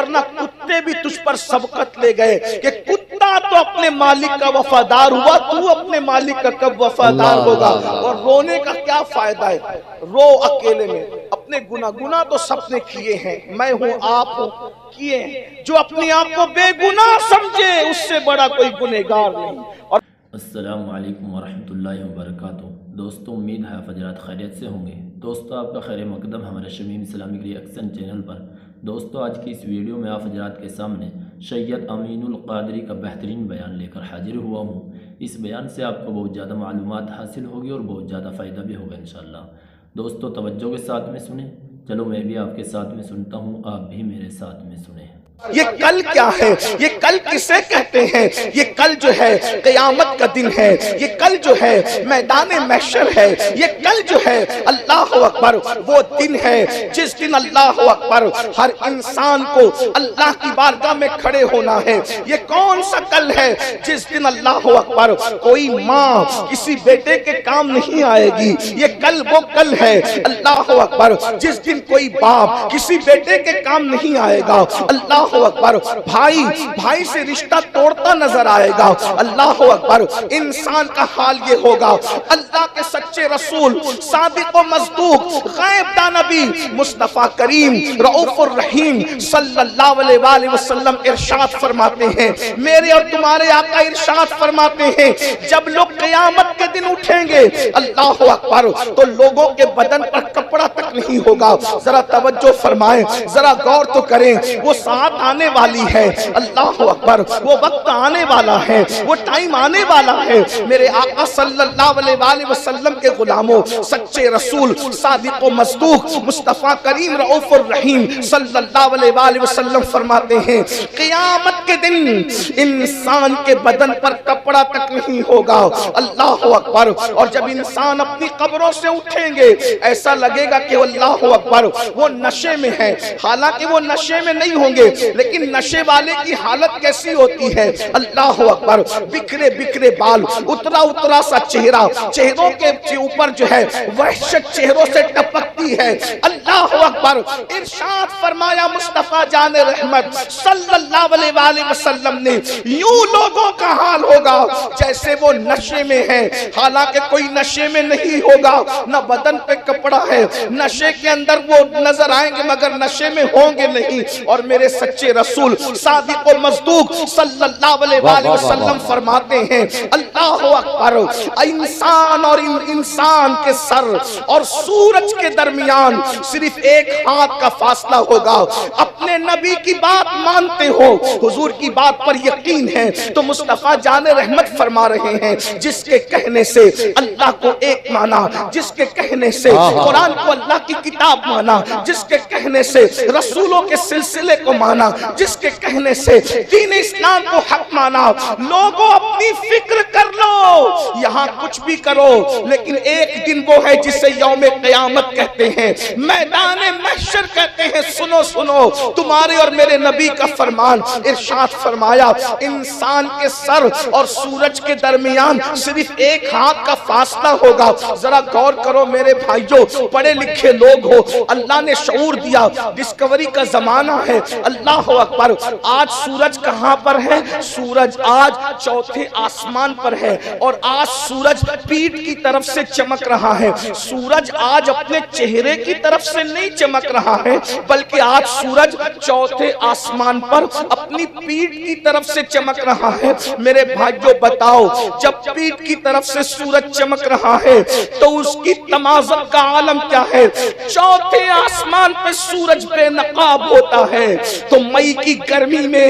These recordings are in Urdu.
ورنہ کتے بھی تجھ پر سبقت لے گئے کہ کتا تو اپنے مالک کا وفادار ہوا، تو اپنے مالک کا کب وفادار ہوگا؟ اور رونے کا کیا فائدہ ہے؟ رو اکیلے میں، اپنے گناہ تو سب نے کیے ہیں، میں ہوں آپ ہوں، کیے ہیں۔ جو اپنے آپ کو بے گناہ سمجھے اس سے بڑا کوئی گنہگار نہیں۔ اور السلام علیکم ورحمۃ اللہ وبرکاتہ۔ دوستوں، امید ہے آپ حضرات خیریت سے ہوں گے۔ دوستوں، آپ کا خیر مقدم ہمارے شمیم اسلامک ری ایکشن چینل پر۔ دوستوں، آج کی اس ویڈیو میں آپ حضرات کے سامنے سید امین القادری کا بہترین بیان لے کر حاضر ہوا ہوں۔ اس بیان سے آپ کو بہت زیادہ معلومات حاصل ہوگی اور بہت زیادہ فائدہ بھی ہوگا انشاءاللہ۔ دوستوں، توجہ کے ساتھ میں سنیں۔ چلو میں بھی آپ کے ساتھ میں سنتا ہوں، آپ بھی میرے ساتھ میں سنیں۔ یہ کل کیا ہے؟ یہ کل کسے کہتے ہیں؟ یہ کل جو ہے قیامت کا دن ہے، یہ کل جو ہے میدان محشر ہے، یہ کل جو ہے اللہ اکبر وہ دن ہے جس دن اللہ اکبر ہر انسان کو اللہ کی بارگاہ میں کھڑے ہونا ہے۔ یہ کون سا کل ہے جس دن اللہ اکبر کوئی ماں کسی بیٹے کے کام نہیں آئے گی؟ یہ کل وہ کل ہے اللہ اکبر جس دن کوئی باپ کسی بیٹے کے کام نہیں آئے گا۔ اللہ اکبر بھائی سے رشتہ توڑتا نظر آئے گا۔ اللہ اکبر انسان کا حال یہ ہوگا۔ اللہ کے سچے رسول صادق و مصدوق غیب داں نبی مصطفیٰ کریم رؤوف الرحیم صلی اللہ علیہ وآلہ وسلم ارشاد فرماتے ہیں، میرے اور تمہارے آقا ارشاد فرماتے ہیں، جب لوگ قیامت کے دن اٹھیں گے اللہ اکبر تو لوگوں کے بدن پر کپڑا تک نہیں ہوگا۔ ذرا توجہ فرمائیں، ذرا غور تو کریں، وہ ساتھ آنے والی ہے۔ اللہ اکبر وہ وقت آنے والا ہے، وہ ٹائم آنے والا ہے۔ میرے آقا صلی اللہ علیہ وآلہ وسلم کے غلاموں، سچے رسول صادق و مصدوق مصطفیٰ کریم رؤوف الرحیم صلی اللہ علیہ وآلہ وسلم فرماتے ہیں، قیامت کے دن انسان کے بدن پر کپڑا تک نہیں ہوگا۔ اللہ اکبر اور جب انسان اپنی قبروں سے اٹھیں گے ایسا لگے گا کہ اللہ اکبر وہ نشے میں ہے، حالانکہ وہ نشے میں نہیں ہوں گے، لیکن نشے والے کی حالت کیسی ہوتی ہے؟ اللہ اکبر بکھرے بکھرے بال، اترا سا چہرہ، چہروں کے اوپر جو ہے وحشت چہروں سے ٹپکتی ہے۔ اللہ اکبر ارشاد فرمایا مصطفیٰ جان رحمت صلی اللہ علیہ وآلہ وسلم نے، یوں لوگوں کا حال ہوگا جیسے وہ نشے میں ہیں، حالانکہ کوئی نشے میں نہیں ہوگا، نہ بدن پہ کپڑا ہے، نشے کے اندر وہ نظر آئیں گے مگر نشے میں ہوں گے نہیں۔ اور میرے سچے رسول صادق و مصدوق صلی اللہ علیہ وآلہ وسلم فرماتے ہیں، اللہ اکبر انسان اور انسان کے سر اور سورج کے درمیان صرف ایک ہاتھ کا فاصلہ ہوگا۔ اپنے نبی کی بات مانتے ہو، حضور کی بات پر یقین ہے تو مصطفیٰ جان رحمت فرما رہے ہیں، جس کے کہنے سے اللہ کو ایک مانا، جس کے کہنے سے قرآن کو اللہ کی کتاب مانا، جس کے کہنے سے رسولوں کے سلسلے کو مانا، جس کے کہنے سے دین اسلام کو حق مانا۔ لوگوں اپنی فکر کر لو، یہاں کچھ بھی کرو، لیکن ایک دن وہ ہے جسے یوم قیامت کہتے ہیں، میدان محشر کہتے ہیں۔ سنو تمہارے اور میرے نبی کا فرمان، ارشاد فرمایا انسان کے سر اور سورج کے درمیان صرف ایک ہاتھ کا فاصلہ ہوگا۔ ذرا غور کرو میرے بھائیوں، پڑھے لکھے لوگ ہو، اللہ نے شعور دیا، ڈسکوری کا زمانہ ہے۔ اللہ اکبر آج سورج کہاں پر ہے؟ سورج آج چوتھے آسمان پر ہے، اور آج سورج پیٹھ کی طرف سے چمک رہا ہے۔ سورج آج اپنے چہرے کی طرف سے نہیں چمک رہا ہے، بلکہ آج سورج چوتھے آسمان پر اپنی پیٹھ کی طرف سے چمک رہا ہے۔ میرے بھائیوں بتاؤ، جب پیٹھ کی طرف سے سورج چمک رہا ہے تو اس کی تمازت کا عالم کیا ہے؟ چوتھے آسمان پہ سورج بے نقاب ہوتا ہے تو مئی کی گرمی میں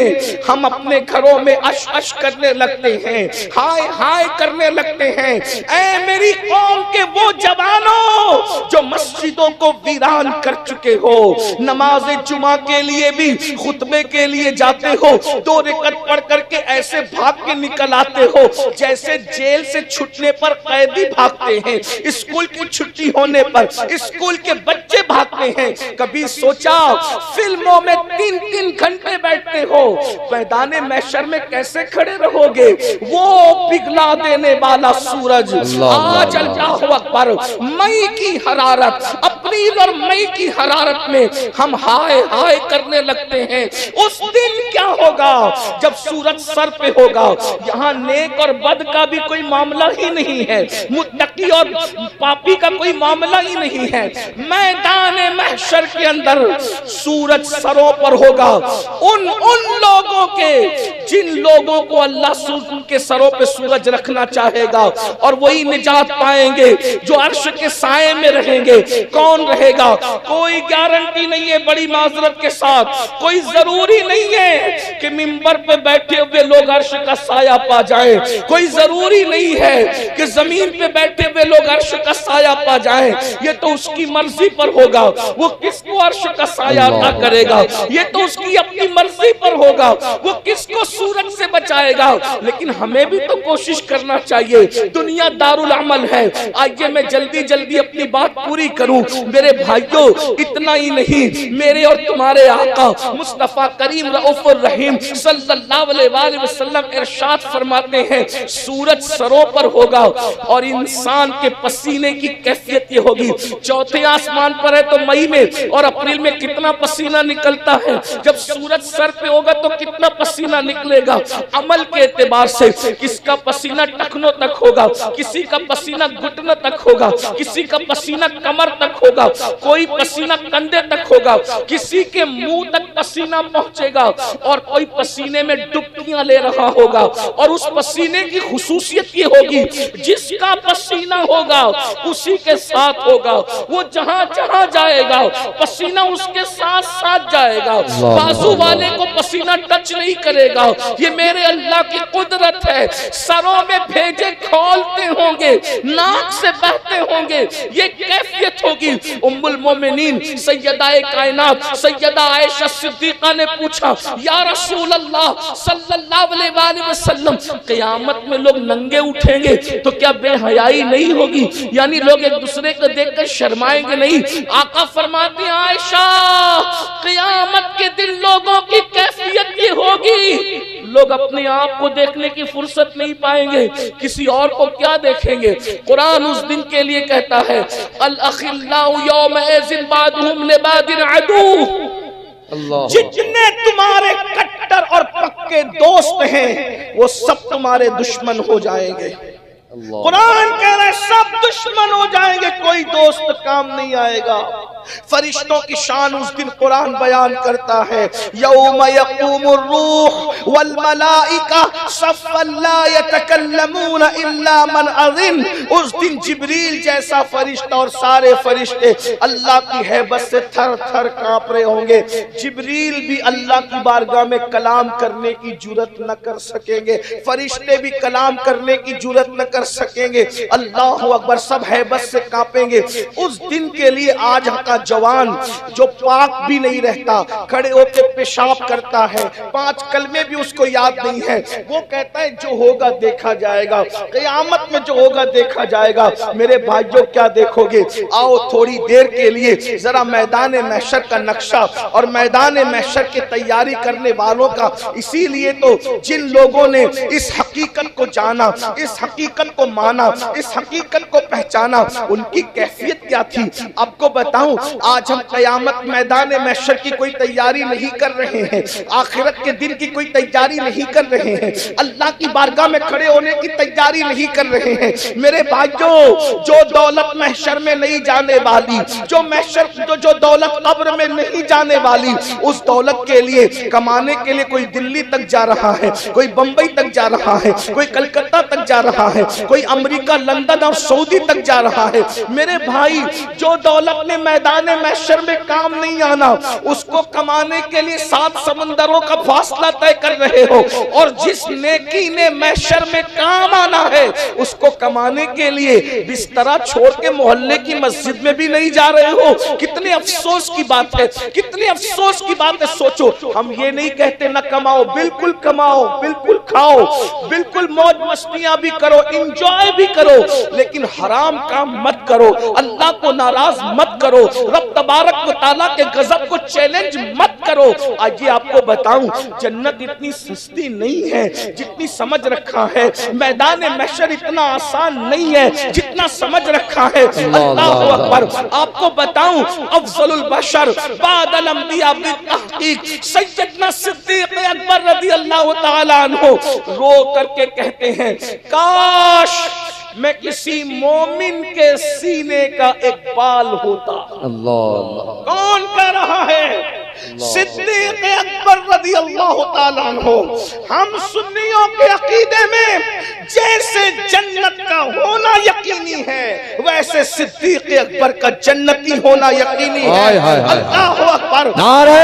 ہم اپنے گھروں میں اش اش کرنے لگتے ہیں، ہائے ہائے کرنے لگتے ہیں۔ اے میری قوم کے وہ جوانوں جو مسجدوں کو ویران کر چکے ہو، نماز جمعہ کے لیے بھی خطبے کے لیے جاتے ہو، 2 رکعت پڑھ کر کے ایسے بھاگ کے نکل آتے ہو جیسے جیل سے چھٹنے پر قیدی بھاگتے ہیں، اسکول کی چھٹی ہونے پر اسکول کے بچے بھاگتے آتے ہیں. کبھی سوچا فلموں میں 3 گھنٹے بیٹھتے ہو, میدان محشر میں کیسے کھڑے رہو گے؟ وہ پگھلا دینے والا سورج آج اللہ اکبر مئی کی حرارت, اپریل اور مئی کی حرارت میں ہم ہائے ہائے کرنے لگتے ہیں. اس دن کیا ہوگا جب سورج سر پہ ہوگا؟ یہاں نیک اور بد کا بھی کوئی معاملہ ہی نہیں ہے, متقی اور پاپی کا کوئی معاملہ ہی نہیں ہے. میدان محشر کے اندر سورج سروں پر ہوگا, ان لوگوں کے جن لوگوں کو اللہ ان کے سروں پہ سورج رکھنا چاہے گا, اور وہی نجات پائیں گے جو عرش کے سائے میں رہیں گے. کون رہے گا؟ کوئی گارنٹی نہیں ہے, بڑی معذرت کے ساتھ کوئی ضروری نہیں ہے کہ منبر پہ بیٹھے ہوئے لوگ عرش کا سایہ پا جائیں, کوئی ضروری نہیں ہے کہ زمین پہ بیٹھے ہوئے لوگ عرش کا سایہ پا جائیں. یہ تو اس کی مرضی پر ہوگا, وہ کس کو عرش کا سایہ عطا کرے گا, یہ تو اس کی اپنی مرضی پر ہوگا, وہ کس کو سورج سے بچائے گا. لیکن ہمیں بھی تو کوشش کرنا چاہیے, دنیا دارالعمل ہے. آئیے میں جلدی اپنی بات پوری کروں. میرے بھائیوں, اتنا ہی نہیں, میرے اور تمہارے آقا مصطفیٰ کریم رؤوف الرحیم صلی اللہ علیہ وآلہ وسلم ارشاد فرماتے ہیں سورج سروں پر ہوگا اور انسان کے پسینے کی کیفیت یہ ہوگی. چوتھے آسمان پر ہے تو مئی میں اور اپریل میں کتنا پسینہ نکلتا ہے, جب سورج سر پہ ہوگا تو کتنا پسینہ نکلے گا. عمل کے اعتبار سے کس کا پسینہ ٹخنوں تک ہوگا, کسی کا پسینہ گھٹنوں تک ہوگا, کسی کا پسینہ کمر تک ہوگا, کوئی پسینہ کندھے تک ہوگا, کسی کے منہ تک پسینہ پہنچے گا, اور کوئی پسینے میں ڈبکیاں لے رہا ہوگا. اور اس پسینے کی خصوصیت یہ ہوگی جس کا پسینہ ہوگا اسی کے ساتھ ہوگا, وہ جہاں جہاں جائے گا پسینہ اس کے ساتھ ساتھ جائے گا. بازو والے کو پسینہ ٹچ نہیں کرے گا, یہ میرے اللہ کی قدرت ہے. سروں میں بھیجے کھولتے ہوں گے, ناک سے بہتے ہوں گے, یہ کیفیت ہوگی. ام المومنین سیدہ کائنات سیدہ عائشہ صدیقہ نے پوچھا یا رسول اللہ صلی اللہ علیہ وآلہ وسلم, قیامت میں لوگ ننگے اٹھیں گے تو کیا بے حیائی نہیں ہوگی, یعنی لوگ ایک دوسرے کو دیکھ کر شرمائیں گے نہیں؟ آقا فرماتے ہیں عائشہ قیامت کے دن لوگوں کی کیفیت یہ ہوگی, لوگ اپنے آپ کو دیکھنے کی فرصت نہیں پائیں گے, کسی اور کو کیا دیکھیں گے. قرآن اس دن کے لیے کہتا ہے الاخلاء یومئذ بعضهم لبعض عدو, جتنے تمہارے کٹر اور پکے دوست ہیں وہ سب تمہارے دشمن ہو جائیں گے. قرآن کہہ رہا ہے سب دشمن ہو جائیں گے, کوئی دوست کام نہیں آئے گا. فرشتوں کی شان اس دن قرآن بیان کرتا ہے یوم یقوم الروح والملائکہ صفا لا یتکلمون الا من اذن. اس دن جبریل جیسا فرشتہ اور سارے فرشتے اللہ کی ہیبت سے تھر تھر کانپ رہے ہوں گے. جبریل بھی اللہ کی بارگاہ میں کلام کرنے کی جرات نہ کر سکیں گے, فرشتے بھی کلام کرنے کی جرات نہ کر سکیں گے. اللہ اکبر, سب ہیبت سے کانپیں گے. اس دن کے لیے آج کا جوان جو پاک بھی نہیں رہتا, کھڑے ہو کے پیشاب کرتا ہے, 5 کلمے بھی اس کو یاد نہیں ہے, وہ کہتا ہے جو ہوگا دیکھا جائے گا, قیامت میں جو ہوگا دیکھا جائے گا. میرے بھائیوں کیا دیکھو گے؟ آؤ تھوڑی دیر کے لیے ذرا میدان محشر کا نقشہ اور میدان محشر کی تیاری کرنے والوں کا, اسی لیے تو جن لوگوں نے اس حقیقت کو جانا, اس حقیقت کو مانا, اس حقیقت کو پہچانا, ان کی کیفیت کیا تھی آپ کو بتاؤں. آج ہم قیامت میدان محشر کی کوئی تیاری نہیں کر رہے ہیں, آخرت کے دن کی کوئی تیاری نہیں کر رہے ہیں, اللہ کی بارگاہ میں کھڑے ہونے کی تیاری نہیں کر رہے ہیں. میرے بھائیوں, جو دولت محشر میں نہیں جانے والی, جو دولت قبر میں نہیں جانے والی, اس دولت کے لیے کمانے کے لیے کوئی دلی تک جا رہا ہے, کوئی بمبئی تک جا رہا ہے, کوئی کلکتہ تک جا رہا ہے, کوئی امریکہ, لندن اور سعودی تک جا رہا ہے. میرے بھائی, جو دولت نے میدان محشر میں کام نہیں آنا, اس کو کمانے کے لیے 7 سمندروں کا فاصلہ طے کر کر رہے ہو، اور جس نیکی نے محشر میں کام آنا ہے اس کو کمانے کے لیے بسترا چھوڑ کے محلے کی مسجد میں بھی نہیں جا رہے ہو، کتنے افسوس کی بات ہے، کتنے افسوس کی بات ہے۔ سوچو، ہم یہ نہیں کہتے نہ کماؤ، بالکل کماؤ، بالکل کھاؤ، بالکل موج مستیاں بھی کرو، انجوائے بھی کرو، لیکن حرام کام مت کرو، اللہ کو ناراض مت کرو، رب تبارک و تعالیٰ کے غضب کو چیلنج مت کرو۔ آج یہ آپ کو بتاؤں، جنت اتنی سستی نہیں ہے جتنی سمجھ رکھا ہے، میدان محشر اتنا آسان نہیں ہے جتنا سمجھ رکھا ہے۔ اللہ اکبر۔ آپ کو بتاؤں، افضل البشر بعد الانبیاء بالتحقیق سیدنا صدیق اکبر رضی اللہ تعالیٰ عنہ رو کر کے کہتے ہیں، کاش میں کسی مومن کے سینے کا ایک بال ہوتا۔ اللہ کون کہہ رہا ہے؟ صدیق اکبر رضی اللہ تعالیٰ عنہ۔ ہم سنیوں کے عقیدے میں جیسے جنت کا ہونا یقینی ہے، ویسے صدیق اکبر کا جنتی ہونا یقینی ہے۔ اللہ اکبر، نعرہ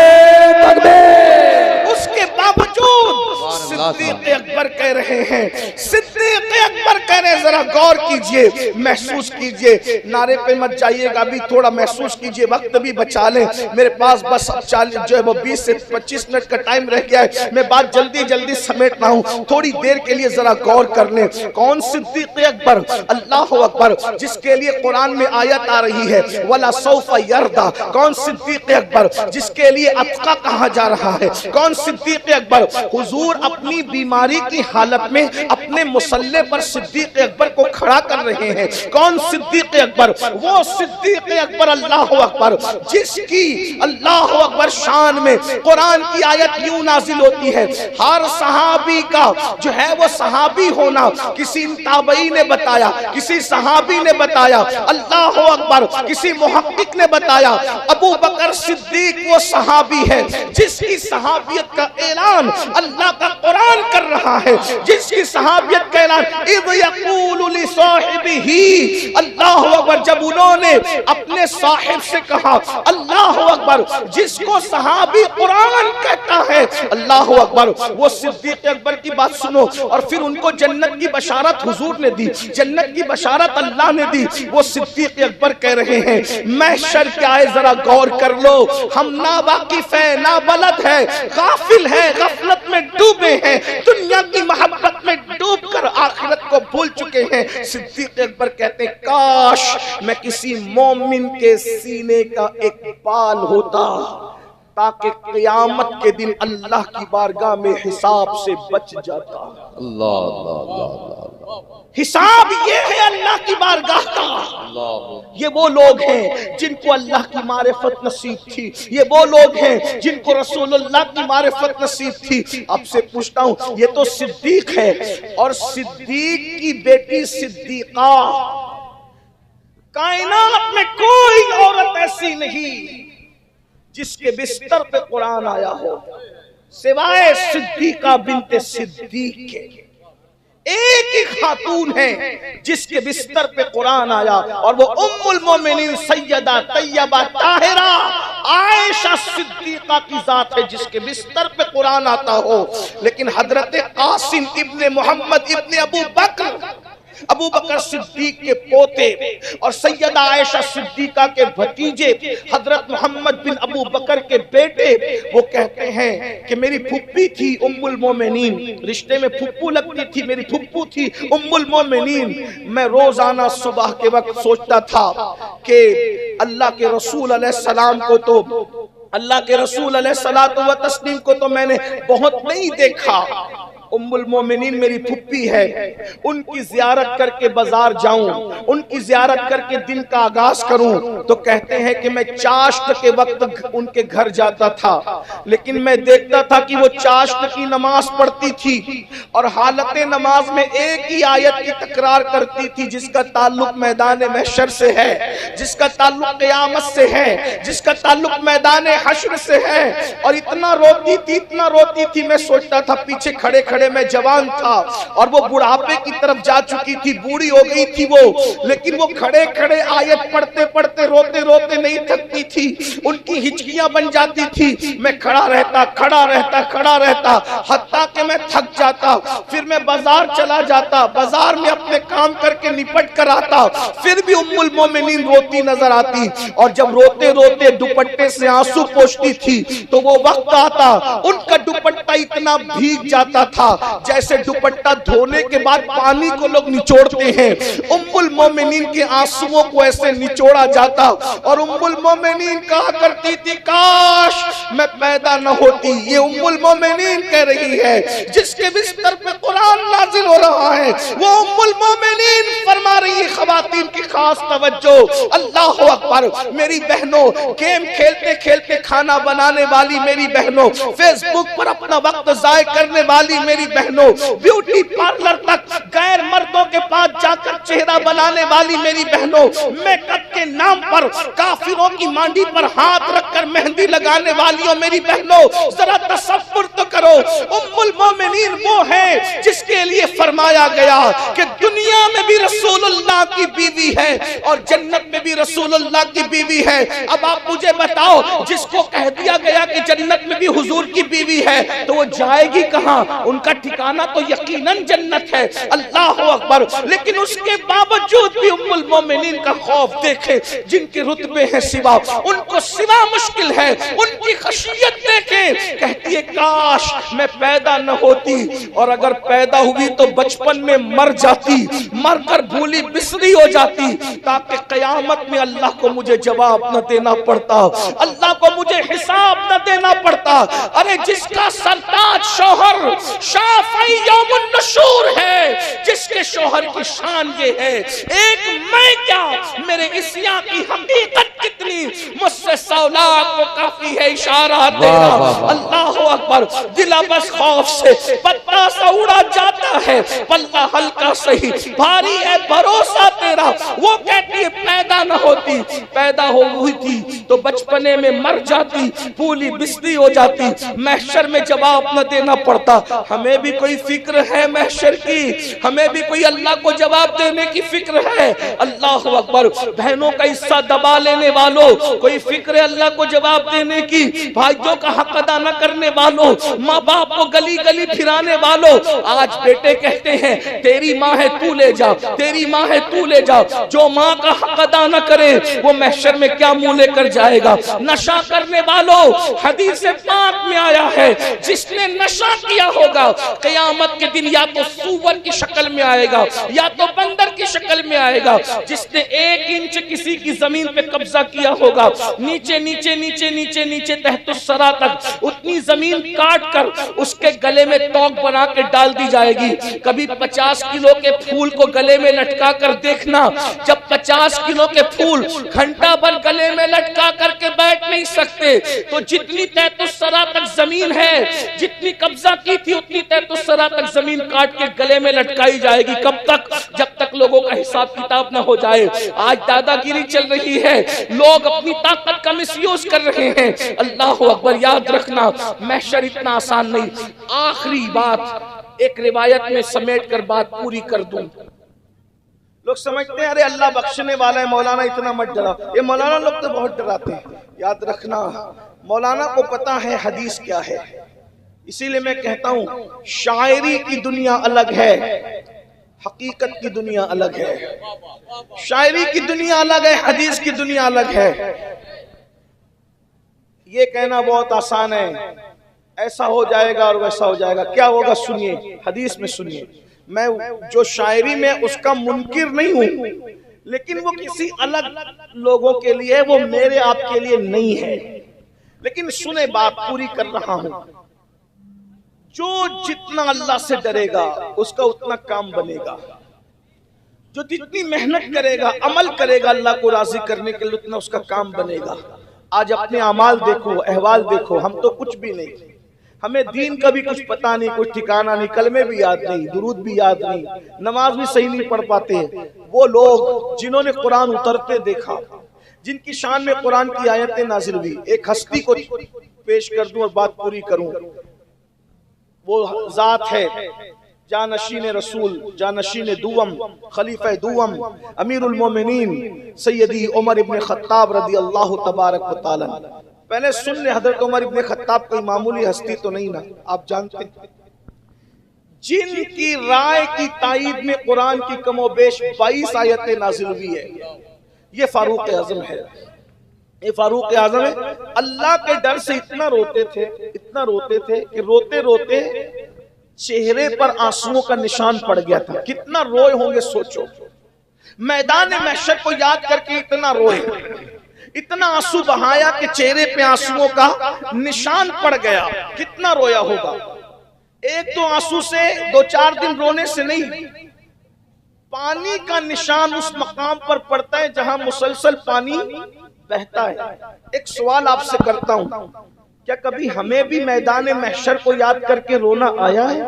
تکبیر۔ اس کے باوجود صدیق اکبر کہہ رہے ہیں، صدیق اکبر کہہ رہے ہیں، ذرا غور کیجئے، محسوس کیجئے، نعرے پہ مت جائیے گا، ابھی تھوڑا محسوس کیجئے، وقت بھی بچا لیں، میرے پاس بس جو ہے وہ 20 سے 25 منٹ کا ٹائم رہ گیا ہے، میں بات جلدی جلدی سمیٹ رہا ہوں، تھوڑی دیر کے لیے ذرا غور کر لیں۔ کون صدیق اکبر؟ اللہ اکبر، جس کے لیے قرآن میں آیت آ رہی ہے وَلَا سَوْفَ يَرْضَى۔ کون صدیق اکبر جس کے لیے اتقا کہا جا رہا ہے؟ کون صدیق اکبر؟ حضور اپنی بیماری کی حالت میں اپنے مصلی پر صدیق اکبر کو کھڑا کر رہے ہیں۔ کون صدیق اکبر؟ وہ صدیق اکبر، اللہ اکبر، جس کی اللہ اکبر شان میں قرآن کی آیت یوں نازل ہوتی ہے، ہر صحابی کا جو ہے وہ صحابی ہونا کسی تابعی نے بتایا، کسی صحابی نے بتایا، اللہ اکبر، کسی محقق نے بتایا، ابو بکر صدیق وہ صحابی ہے جس کی صحابیت کا اعلان اللہ کا قرآن کر رہا ہے، جس کی صحابیت کا اعلان اِذْ يَقُولُ لِصَاحِبِهِ، اللہ اکبر، جب انہوں نے اپنے صاحب سے کہا، اللہ اکبر، جس کو صحابی قرآن کہتا ہے، اللہ اکبر، وہ صدیق اکبر کی بات سنو، اور پھر ان کو جنت کی بشارت حضور نے دی، جنت کی بشارت اللہ نے دی۔ وہ صدیق اکبر کہہ رہے ہیں، محشر کیا ہے ذرا غور کر لو، ہم نا واقف ہیں، نا بلد ہیں، غافل ہیں، غفلت میں ڈوبے ہیں، دنیا کی محبت میں ڈوب کر آخرت کو بھول چکے ہیں۔ صدیق اکبر کہتے ہیں، کاش میں کسی مومن کے سینے کا ایک بال ہوتا تاکہ قیامت کے دن اللہ کی بارگاہ میں حساب سے بچ جاتا۔ اللہ اللہ اللہ اللہ۔ حساب یہ ہے اللہ کی بارگاہ کا۔ یہ وہ لوگ ہیں جن کو اللہ کی معرفت نصیب تھی، یہ وہ لوگ ہیں جن کو رسول اللہ کی معرفت نصیب تھی۔ اب سے پوچھتا ہوں، یہ تو صدیق ہے، اور صدیق کی بیٹی صدیقہ، کائنات میں کوئی عورت ایسی نہیں جس کے بستر پہ قرآن آیا ہو سوائے صدیقہ بنت صدیق کے۔ ایک ہی خاتون ہے جس کے بستر پہ قرآن آیا، اور وہ ام المومنین سیدہ طیبہ طاہرہ عائشہ صدیقہ کی ذات ہے جس کے بستر پہ قرآن آتا ہو۔ لیکن حضرت قاسم ابن محمد ابن ابو بکر صدیق کے پوتے اور سیدہ عائشہ صدیقہ کے بھتیجے حضرت محمد بن ابو بکر کے بیٹے، وہ کہتے ہیں کہ میری پھپھی تھی ام المومنین، رشتے میں پھپھو لگتی تھی، میری پھپھو تھی ام المومنین۔ میں روزانہ صبح کے وقت سوچتا تھا کہ اللہ کے رسول علیہ السلام کو تو اللہ کے رسول علیہ السلام کو تو میں نے بہت نہیں دیکھا، ام المومنین میری پھپھی ہے، ان کی زیارت کر کے بازار جاؤں، ان کی زیارت کر کے دن کا آغاز کروں، تو کہتے ہیں کہ میں چاشت کے وقت ان کے گھر جاتا تھا، لیکن میں دیکھتا تھا کہ وہ چاشت کی نماز پڑھتی تھی اور حالت نماز میں ایک ہی آیت کی تکرار کرتی تھی جس کا تعلق میدان محشر سے ہے، جس کا تعلق قیامت سے ہے، جس کا تعلق میدان حشر سے ہے، اور اتنا روتی تھی میں سوچتا تھا پیچھے کھڑے کھڑے میں جوان تھا اور وہ بڑھاپے کی طرف جا چکی تھی، بوڑھی ہو گئی تھی وہ، لیکن وہ کھڑے کھڑے آیت پڑھتے پڑھتے روتے روتے نہیں تھکتی تھی، ان کی ہچکیاں بن جاتی تھی، میں کھڑا رہتا حتیٰ کہ میں تھک جاتا، پھر میں بازار چلا جاتا، بازار میں اپنے کام کر کے نپٹ کر آتا، پھر بھی ام المومنین روتی نظر آتی، اور جب روتے روتے دوپٹے سے آنسو پوچھتی تھی تو وہ وقت آتا ان کا دوپٹہ اتنا بھیگ جاتا تھا جیسے دوپٹہ دھونے کے بعد پانی کو لوگ نچوڑتے ہیں، ام المومنین کے آنسوؤں کو ایسے نچوڑا جاتا، اور ام المومنین کہا کرتی تھی کاش میں پیدا نہ ہوتی۔ یہ ام المومنین کہہ رہی ہے، جس کے بستر پہ قرآن نازل ہو رہا ہے، وہ ام المومنین فرما رہی ہے۔ خواتین کی خاص توجہ، اللہ اکبر، میری بہنوں، گیم کھیلتے کھیلتے کھانا بنانے والی میری بہنوں، فیس بک پر اپنا وقت ضائع کرنے والی میری بہنوں، بیوٹی پارلر تک غیر مردوں کے پاس جا کر چہرہ بنانے والی میری بہنوں، میک اپ کے نام پر کافروں کی مانڈی پر ہاتھ رکھ کر مہندی لگانے والیوں میری بہنوں، ذرا تصور تو کرو، ام المومنین وہ ہے جس کے لیے فرمایا گیا کہ دنیا میں بھی رسول اللہ کی بیوی ہے اور جنت میں بھی رسول اللہ کی بیوی ہے۔ اب آپ مجھے بتاؤ، جس کو کہہ دیا گیا کہ جنت میں بھی حضور کی بیوی ہے تو وہ جائے گی کہاں؟ ان کا ٹھکانہ تو یقیناً جنت ہے، اللہ اکبر۔ لیکن اس کے باوجود بھی ام المومنین کا خوف دیکھے، جن کے رتبے ہیں سوا، ان کو سوا مشکل ہے، ان کی خشیت دیکھیں، کہتی ہے کاش میں پیدا نہ ہوتی، اور اگر پیدا ہوئی تو بچپن میں مر جاتی، مر کر بھولی بسری ہو جاتی، تاکہ قیامت میں اللہ کو مجھے جواب نہ دینا پڑتا، اللہ کو مجھے حساب نہ دینا پڑتا۔ ارے جس کا سرتاج شوہر شافعی یوم النشور ہے، جس کے شوہر کی شان یہ ہے، ایک میں کیا، میرے عصیاں کی حقیقت کتنی، مجھ سے سولاک کو کافی ہے اشارہ تیرا، اللہ اکبر۔ دل بس خوف سے پتہ سا اڑا جاتا ہے، پلہ ہلکا سہی بھاری ہے بھروسہ تیرا۔ وہ کہتی ہے پیدا نہ ہوتی، پیدا ہوئی تھی تو بچپنے میں مر جاتی، پھولی بسری ہو جاتی، محشر میں جواب نہ دینا پڑتا۔ ہمیں بھی کوئی فکر ہے محشر کی، ہمیں بھی کوئی اللہ کو جواب دینے کی فکر ہے، اللہ اکبر۔ بہنوں کا حصہ دبا لینے والوں، کوئی فکر ہے اللہ کو جواب دینے کی، بھائیوں کا حق ادا نہ کرنے والوں، ماں باپ کو گلی گلی پھرانے والوں، آج بیٹے کہتے ہیں تیری ماں ہے تو لے جا، تیری ماں ہے تو لے جا، جو ماں کا حق ادا نہ کرے وہ محشر میں کیا منہ لے کر جائے گا۔ نشہ کرنے والوں، حدیث پاک میں آیا ہے جس نے نشہ کیا ہوگا قیامت کے دن یا تو سور کی شکل میں آئے گا یا تو بندر کی شکل میں آئے گا۔ جس نے 1 انچ کسی کی زمین پہ قبضہ کیا ہوگا، نیچے نیچے نیچے نیچے نیچے تحت الثری تک اتنی زمین کاٹ کر اس کے گلے میں توق بنا کے ڈال دی جائے گی۔ کبھی 50 کلو کے پھول کو گلے میں لٹکا کر دیکھنا، جب 50 کلو کے پھول گھنٹہ بھر گلے میں لٹکا کر کے بیٹھ نہیں سکتے تو جتنی تحت الثری تک زمین ہے، جتنی قبضہ کی تھی اتنی تحت الثری تک زمین کاٹ کے گلے میں لٹکائی جائے گی۔ کب تک؟ جب تک لوگوں کا حساب کتاب نہ ہو جائے۔ آج دادا گیری چل رہی ہے، لوگ اپنی طاقت کا مس یوز کر رہے ہیں، اللہ اکبر۔ یاد رکھنا محشر اتنا آسان نہیں۔ آخری بات ایک روایت میں سمیٹ کر بات پوری کر دوں۔ لوگ سمجھتے ہیں ارے اللہ بخشنے والا ہے، مولانا اتنا مت ڈرا، یہ مولانا لوگ تو بہت ڈراتے ہیں۔ یاد رکھنا مولانا کو پتا ہے حدیث کیا ہے، اسی لئے میں کہتا ہوں شاعری کی دنیا الگ ہے، حقیقت کی دنیا الگ ہے۔ شاعری کی دنیا الگ ہے، حدیث کی دنیا الگ ہے۔ یہ کہنا بہت آسان ہے، ایسا ہو جائے گا اور ویسا ہو جائے گا، کیا ہوگا سنیے، حدیث میں سنیے۔ میں جو شاعری میں اس کا منکر نہیں ہوں، لیکن وہ کسی الگ لوگوں کے لیے، وہ میرے آپ کے لیے نہیں ہے، لیکن سنے بات پوری کر رہا ہوں۔ جو جتنا اللہ سے ڈرے گا اس کا اتنا کام بنے گا، جو جتنی محنت کرے گا، عمل کرے گا اللہ کو راضی کرنے کے لیے، اتنا اس کا کام بنے گا۔ آج اپنے اعمال دیکھو، احوال دیکھو، ہم تو کچھ بھی نہیں، ہمیں دین کا بھی کچھ پتہ نہیں، کچھ ٹھکانہ نہیں، کلمے بھی یاد نہیں، درود بھی یاد نہیں، نماز بھی صحیح نہیں پڑھ پاتے ہیں۔ وہ لوگ جنہوں نے قرآن اترتے دیکھا، جن کی شان میں قرآن کی آیتیں نازل ہوئی، ایک ہستی کو پیش کر دوں اور بات پوری کروں۔ وہ ذات ہے جانشین رسول، جانشین دوم، خلیفہ دوم، امیر المومنین سیدی عمر ابن خطاب رضی اللہ تبارک و تعالی۔ پہلے سن لیں، حضرت عمر ابن خطاب کوئی معمولی ہستی تو نہیں نا، آپ جانتے ہیں جن کی رائے کی تائید میں قرآن کی کم و بیش 22 آیتیں نازل ہوئی ہے، یہ فاروق اعظم ہے، یہ فاروق اعظم ہے۔ اللہ کے ڈر سے اتنا روتے تھے، اتنا روتے تھے کہ روتے روتے چہرے پر آنسوؤں کا نشان پڑ گیا تھا۔ کتنا روئے ہوں گے سوچو، میدان محشر کو یاد کر کے اتنا روئے، اتنا آنسو بہایا کہ چہرے پہ آنسوؤں کا نشان پڑ گیا۔ کتنا رویا ہوگا، ایک دو آنسو سے، 2-4 دن رونے سے نہیں، پانی کا نشان اس مقام پر پڑتا ہے جہاں مسلسل پانی بہتا ہے۔ ایک سوال آپ سے کرتا ہوں، کیا کبھی ہمیں بھی میدان محشر کو یاد کر کے رونا آیا ہے؟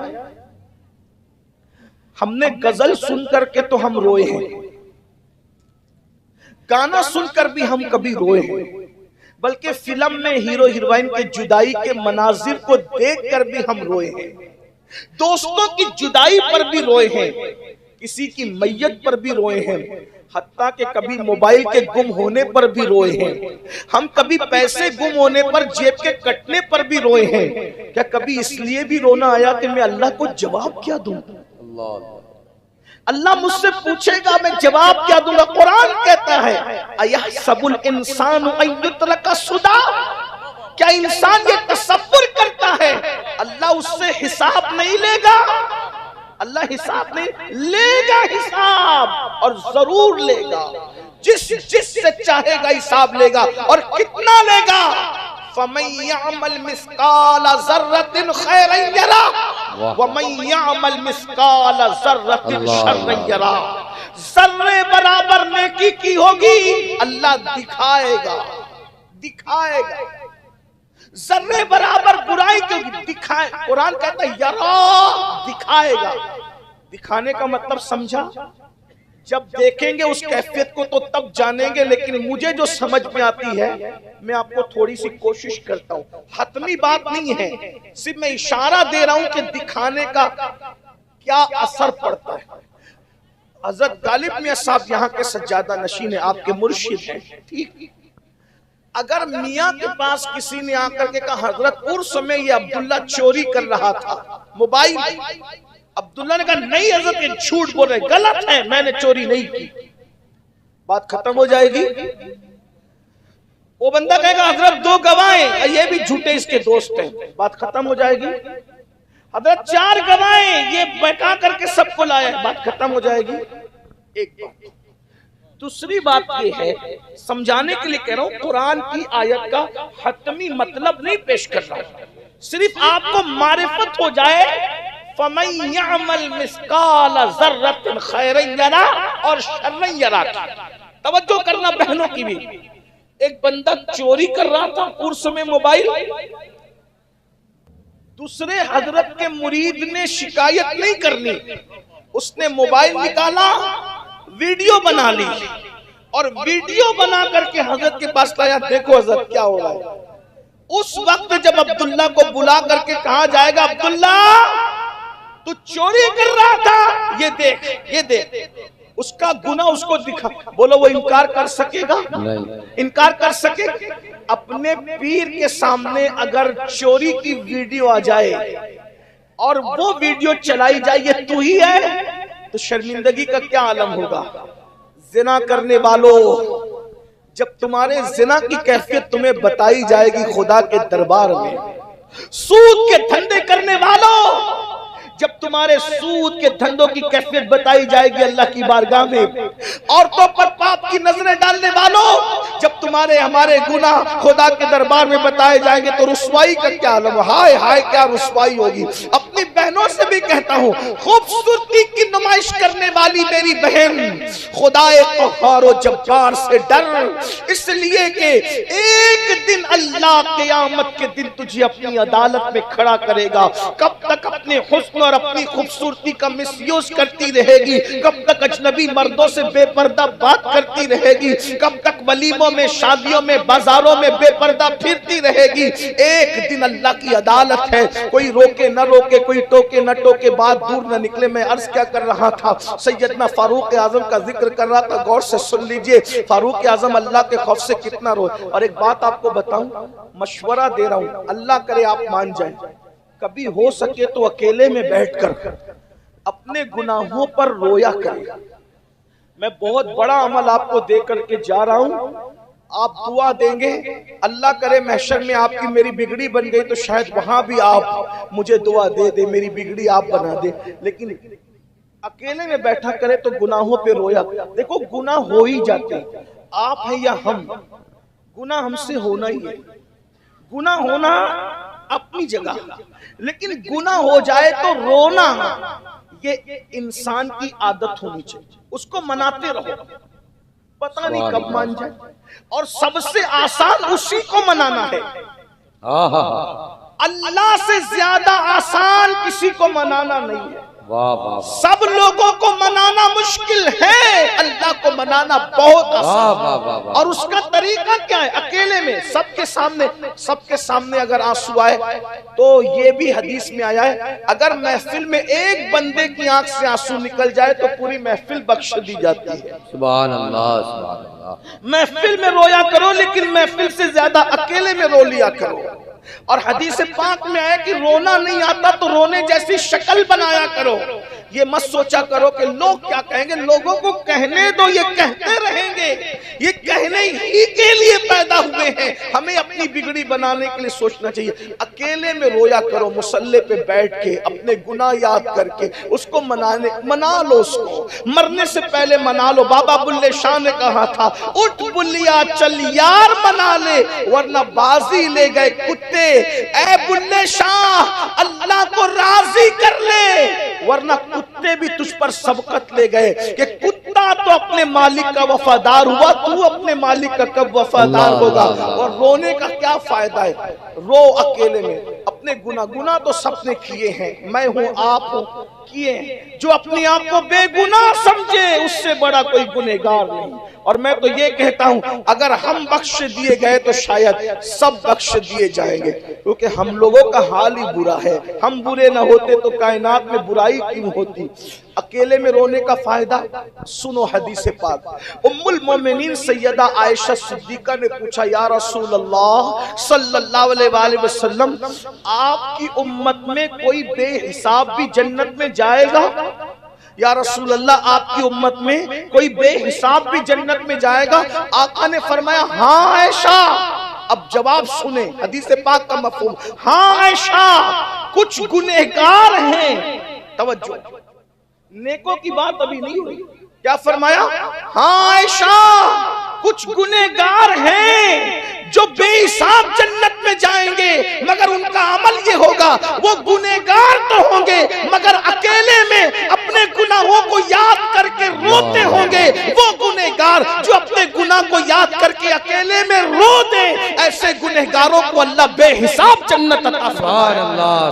ہم نے غزل سن کر کے تو ہم روئے ہیں، گانا سن کر بھی ہم کبھی روئے ہیں، بلکہ فلم میں ہیرو ہیروئن کے جدائی کے مناظر کو دیکھ کر بھی ہم روئے ہیں، دوستوں کی جدائی پر بھی روئے ہیں، کسی کی میت پر بھی روئے ہیں، حتیٰ کہ کبھی موبائل کے گم ہونے پر بھی روئے ہیں، ہم کبھی پیسے گم ہونے پر، جیب کے کٹنے پر بھی روئے ہیں۔ کیا کبھی اس لیے بھی رونا آیا کہ میں اللہ کو جواب کیا دوں؟ اللہ مجھ سے پوچھے گا، میں جواب کیا دوں گا؟ قرآن کہتا ہے اَيَحْسَبُ الْإِنسَانُ أَن يُتْرَكَ سُدًى، کیا انسان یہ تصور کرتا ہے اللہ اس سے حساب نہیں لے گا؟ اللہ حساب نہیں لے گا، حساب اور ضرور لے گا، جس سے چاہے گا حساب لے گا، اور کتنا لے گا؟ فَمَن يَعْمَلْ مِثْقَالَ ذَرَّةٍ خَيْرًا يَرَهُ وَمَن يَعْمَلْ مِثْقَالَ ذَرَّةٍ شَرًّا يَرَهُ۔ ذرے برابر نیکی کی ہوگی اللہ دکھائے گا، دکھائے گا، ذرے برابر برائی کی دکھائے، قرآن کہتا ہے یرا، دکھائے گا۔ دکھانے کا مطلب سمجھا؟ جب دیکھیں گے اس کیفیت کو تو تب جانیں گے، لیکن مجھے جو سمجھ میں آتی ہے میں آپ کو تھوڑی سی کوشش کرتا ہوں، حتمی بات نہیں ہے، صرف میں اشارہ دے رہا ہوں کہ دکھانے کا کیا اثر پڑتا ہے۔ حضرت غالب میاں صاحب یہاں کے سجادہ نشین ہیں، آپ کے مرشد ہیں، ٹھیک؟ اگر میاں کے پاس کسی نے آ کر کے کہا حضرت عرس میں یہ عبداللہ چوری کر رہا تھا موبائل، عبداللہ نے کہا نہیں حضرت یہ جھوٹ بول رہے، غلط ہے، میں نے چوری نہیں کی، بات ختم ہو جائے گی؟ وہ بندہ کہے گا حضرت 2 گواہیں، یہ بھی جھوٹے اس کے دوست ہیں، بات ختم ہو جائے گی؟ حضرت 4 گواہیں، یہ بیٹھا کر کے سب کو لایا، بات ختم ہو جائے گی؟ ایک بات۔ دوسری بات یہ ہے، سمجھانے کے لیے کہہ رہا ہوں، قرآن کی آیت کا حتمی مطلب نہیں پیش کر رہا، صرف آپ کو معرفت ہو جائے فَمَن يَعْمَلْ مِثْقَالَ ذَرَّةٍ خَيْرًا يَرَهُ اور شَرًّا يَرَهُ۔ توجہ کرنا بہنوں کی بھی، ایک بندہ چوری کر رہا تھا عرس میں موبائل، دوسرے حضرت کے مرید نے شکایت نہیں کرنی، اس نے موبائل نکالا، ویڈیو بنا لی، اور ویڈیو بنا کر کے حضرت کے پاس لایا، دیکھو حضرت کیا ہو رہا ہے۔ اس وقت جب عبداللہ کو بلا کر کے کہا جائے گا عبداللہ تو چوری کر رہا تھا، یہ دیکھ، یہ دیکھ، اس کا گناہ اس کو دکھا، بولو وہ انکار کر سکے گا؟ انکار کر سکے گا؟ اپنے پیر کے سامنے اگر چوری کی ویڈیو آ جائے اور وہ ویڈیو چلائی جائے یہ تو ہی ہے، تو شرمندگی کا کیا عالم ہوگا؟ زنا کرنے والوں، جب تمہارے زنا کی کیفیت تمہیں بتائی جائے گی خدا کے دربار میں، سود کے دھندے کرنے والوں، جب تمہارے سود کے دھندوں کی کیفیت بتائی جائے گی اللہ کی بارگاہ میں، عورتوں پر پاپ کی نظریں ڈالنے والوں، جب تمہارے ہمارے گناہ خدا کے دربار میں بتائے جائیں گے تو رسوائی کا کیا عالم، ہائے ہائے کیا رسوائی ہوگی۔ اپنی بہنوں سے بھی کہتا ہوں، خوبصورتی کی نمائش کرنے والی میری بہن، خدا قہار و جبار سے ڈر، اس لیے کہ ایک دن اللہ اللہ قیامت کے دن تجھے اپنی عدالت میں کھڑا کرے گا. کب تک اپنے حسن اور اپنی خوبصورتی کا مس یوز کرتی رہے گی؟ کب تک اجنبی مردوں سے بے پردہ بات کرتی رہے گی؟ کب تک ولیموں میں، شادیوں میں، بازاروں میں بے پردہ پھرتی رہے گی؟ ایک دن اللہ کی عدالت ہے. کوئی روکے نہ روکے، کوئی ٹوکے نہ ٹوکے، بات دور نہ نکلے. میں عرض کیا کر رہا تھا؟ سیدنا فاروق اعظم کا ذکر کر رہا تھا. غور سے سن لیجئے، فاروق اعظم اللہ کے خوف سے کتنا روئے. اور ایک بات آپ کو بتاؤں، مشورہ دے رہا ہوں، اللہ کرے آپ مان جائیں. کبھی ہو سکے تو اکیلے میں بیٹھ کر اپنے گناہوں پر رویا کریں. میں بہت بڑا عمل آپ کو دے کر کے جا رہا ہوں. آپ دعا دیں گے، اللہ کرے محشر میں آپ کی میری بگڑی بن گئی تو شاید وہاں بھی آپ مجھے دعا دے دے، میری بگڑی آپ بنا دے. لیکن اکیلے میں بیٹھا کرے تو گناہوں پہ رویا. دیکھو گناہ ہو ہی جاتے ہیں، آپ ہیں یا ہم، گناہ ہم سے ہونا ہی ہے. گناہ ہونا اپنی جگہ، لیکن گناہ ہو جائے تو رونا یہ انسان کی عادت ہونی چاہیے. اس کو مناتے رہو، پتہ نہیں کب مان جائے. اور سب سے آسان اسی کو منانا ہے. اللہ سے زیادہ آسان کسی کو منانا نہیں ہے. سب لوگوں کو منانا مشکل ہے، اللہ کو منانا بہت آسان. اور اس کا طریقہ کیا ہے؟ اکیلے میں سب کے سامنے اگر آنسو آئے تو یہ بھی حدیث میں آیا ہے، اگر محفل میں ایک بندے کی آنکھ سے آنسو نکل جائے تو پوری محفل بخش دی جاتی ہے. سبحان اللہ، سبحان اللہ. محفل میں رویا کرو، لیکن محفل سے زیادہ اکیلے میں رو لیا کرو. اور حدیث پاک میں آیا کہ رونا نہیں آتا تو رونے جیسی شکل بنایا کرو. یہ مت سوچا کرو کہ لوگ کیا کہیں گے. لوگوں کو کہنے دو، یہ کہتے رہیں گے. یہ کہنے ہی کے لیے پیدا ہوئے ہیں. ہمیں اپنی بگڑی بنانے کے لیے سوچنا چاہیے. اکیلے میں رویا کرو، مصلی پہ بیٹھ کے اپنے گناہ یاد کر کے اس کو منا لو. اس کو مرنے سے پہلے منا لو. بابا بلے شاہ نے کہا تھا، اٹھ بلیا چل یار منا لے، ورنہ بازی لے گئے کتے. اے بلے شاہ اللہ کو راضی کر لے، ورنہ کتے بھی تجھ پر سبقت لے گئے. کہ کتا تو اپنے مالک کا وفادار ہوا، تو اپنے مالک کا کب وفادار ہوگا؟ اور رونے کا کیا فائدہ ہے؟ رو اکیلے میں اپنے گناہ تو سب نے کیے ہیں، میں ہوں، آپ ہوں، کیے ہیں. جو اپنے آپ کو بے گناہ سمجھے اس سے بڑا کوئی گنہگار نہیں. اور میں تو یہ کہتا ہوں اگر ہم بخش دیے گئے تو شاید سب بخش دیے جائیں گے، کیونکہ ہم لوگوں کا حال ہی برا ہے. ہم برے نہ ہوتے تو کائنات میں برائی کیوں ہوتی؟ اکیلے میں رونے کا فائدہ سنو حدیث پاک. ام المومنین سیدہ عائشہ صدیقہ نے پوچھا، یا رسول اللہ صلی اللہ علیہ وآلہ وسلم، آپ کی امت میں کوئی بے حساب بھی جنت میں جائے گا؟ یا رسول اللہ آپ کی امت میں کوئی بے حساب بھی جنت میں جائے گا؟ آقا نے فرمایا، ہاں عائشہ. اب جواب سنیں حدیث پاک کا مفہوم. ہاں عائشہ، کچھ گنہگار ہیں. توجہ، نیکوں کی بات ابھی نہیں ہوئی. کیا فرمایا؟ ہاں عائشہ، کچھ گنہگار ہیں جو بے حساب جنت میں جائیں گے، مگر ان کا عمل یہ ہوگا، وہ گنہگار تو ہوں گے مگر اکیلے میں اپنے گناہوں کو یاد کر کے روتے ہوں گے. وہ گنہگار جو اپنے گناہ کو یاد کر کے اکیلے میں رو دیں، ایسے گنہگاروں کو اللہ بے حساب جنت عطا فرمائے.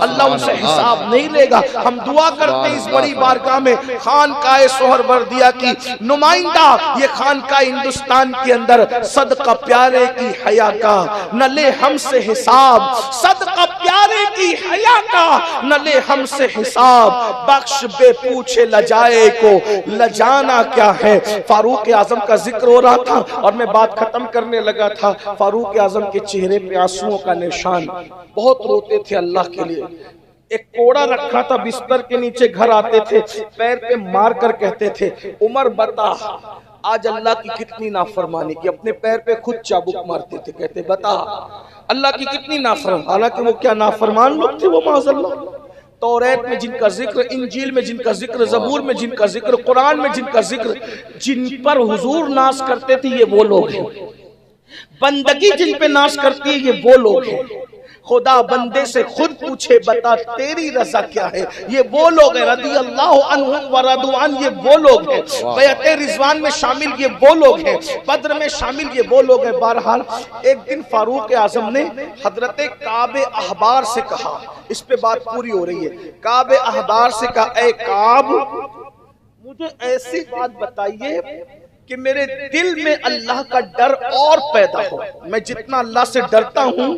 اللہ ان سے حساب نہیں لے گا. ہم دعا کرتے ہیں اس بڑی بارگاہ میں خانقاہ سہروردیہ کی نمائندہ، یہ خانقاہ ہندوستان کے اندر، صدقہ پیارے کی حیا کا نہ لے ہم سے حساب. صدقہ پیارے کی حیا کا نہ لے ہم سے حساب. بخش بے پوچھے لجائے کو لجانا کیا ہے. فاروق اعظم کا ذکر ہو رہا تھا اور میں بات ختم کرنے لگا تھا. فاروق اعظم کے چہرے پہ آنسوؤں کا نشان. بہت روتے تھے اللہ کے لیے. ایک کوڑا رکھا تھا بستر کے نیچے، گھر آتے تھے پیر پہ مار کر کہتے تھے، عمر بتا آج اللہ کی کتنی نافرمانی کی. اپنے پیر پہ خود چابک مارتے تھے، کہتے بتا اللہ کی کتنی نافرمانی. حالانکہ وہ کیا نافرمان لوگ تھے وہ معاذ اللہ. توریت میں جن کا ذکر، انجیل میں جن کا ذکر، زبور میں جن کا ذکر، قرآن میں جن کا ذکر، جن پر حضور ناز کرتے تھے یہ وہ لوگ ہیں. بندگی جن پہ ناز کرتی ہے یہ وہ لوگ ہیں. خدا بندے سے خود پوچھے بتا تیری رضا کیا ہے. یہ وہ لوگ ہیں رضی اللہ عنہم ورضوا عنہ، یہ وہ لوگ ہیں بیعت رضوان میں شامل، یہ وہ لوگ ہیں بدر میں شامل، یہ وہ لوگ ہیں. بہرحال ایک دن فاروق اعظم نے حضرت کعب احبار سے کہا، اس پہ بات پوری ہو رہی ہے. کعب احبار سے کہا اے کعب مجھے ایسی بات بتائیے کہ میرے دل میں اللہ کا ڈر اور پیدا ہو. میں جتنا اللہ سے ڈرتا ہوں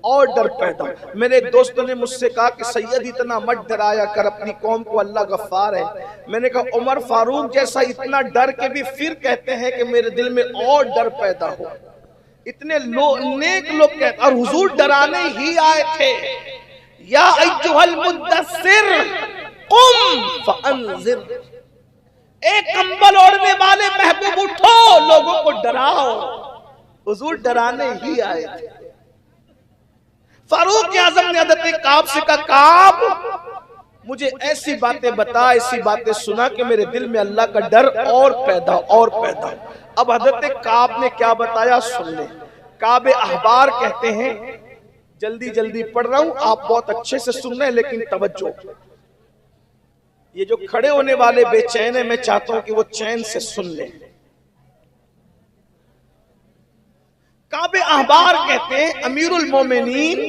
اور ڈر پیدا ہو. میرے ایک دوستوں نے مجھ سے کہا کہ سید اتنا مت ڈرایا کر اپنی قوم کو، اللہ غفار ہے. میں نے کہا عمر فاروق جیسا اتنا ڈر کے بھی پھر کہتے ہیں کہ میرے دل میں اور ڈر پیدا ہو. اتنے نیک لوگ کہتے، اور حضور ڈرانے ہی آئے تھے. یا ایھا المدثر قم فانذر، ایک کمبل اوڑھنے والے محبوب اٹھو لوگوں کو ڈراؤ. حضور ڈرانے ہی آئے تھے. فاروق اعظم نے حضرت کعب سے کہا کعب مجھے ایسی باتیں بتا، ایسی باتیں سنا کہ میرے دل میں اللہ کا ڈر اور پیدا اور پیدا. اب حضرت کعب نے کیا بتایا سن لیں. کعب احبار کہتے ہیں، جلدی جلدی پڑھ رہا ہوں آپ بہت اچھے سے سن رہے ہیں لیکن توجہ، یہ جو کھڑے ہونے والے بے چین ہیں میں چاہتا ہوں کہ وہ چین سے سن لیں. کعب احبار کہتے ہیں امیر المومنین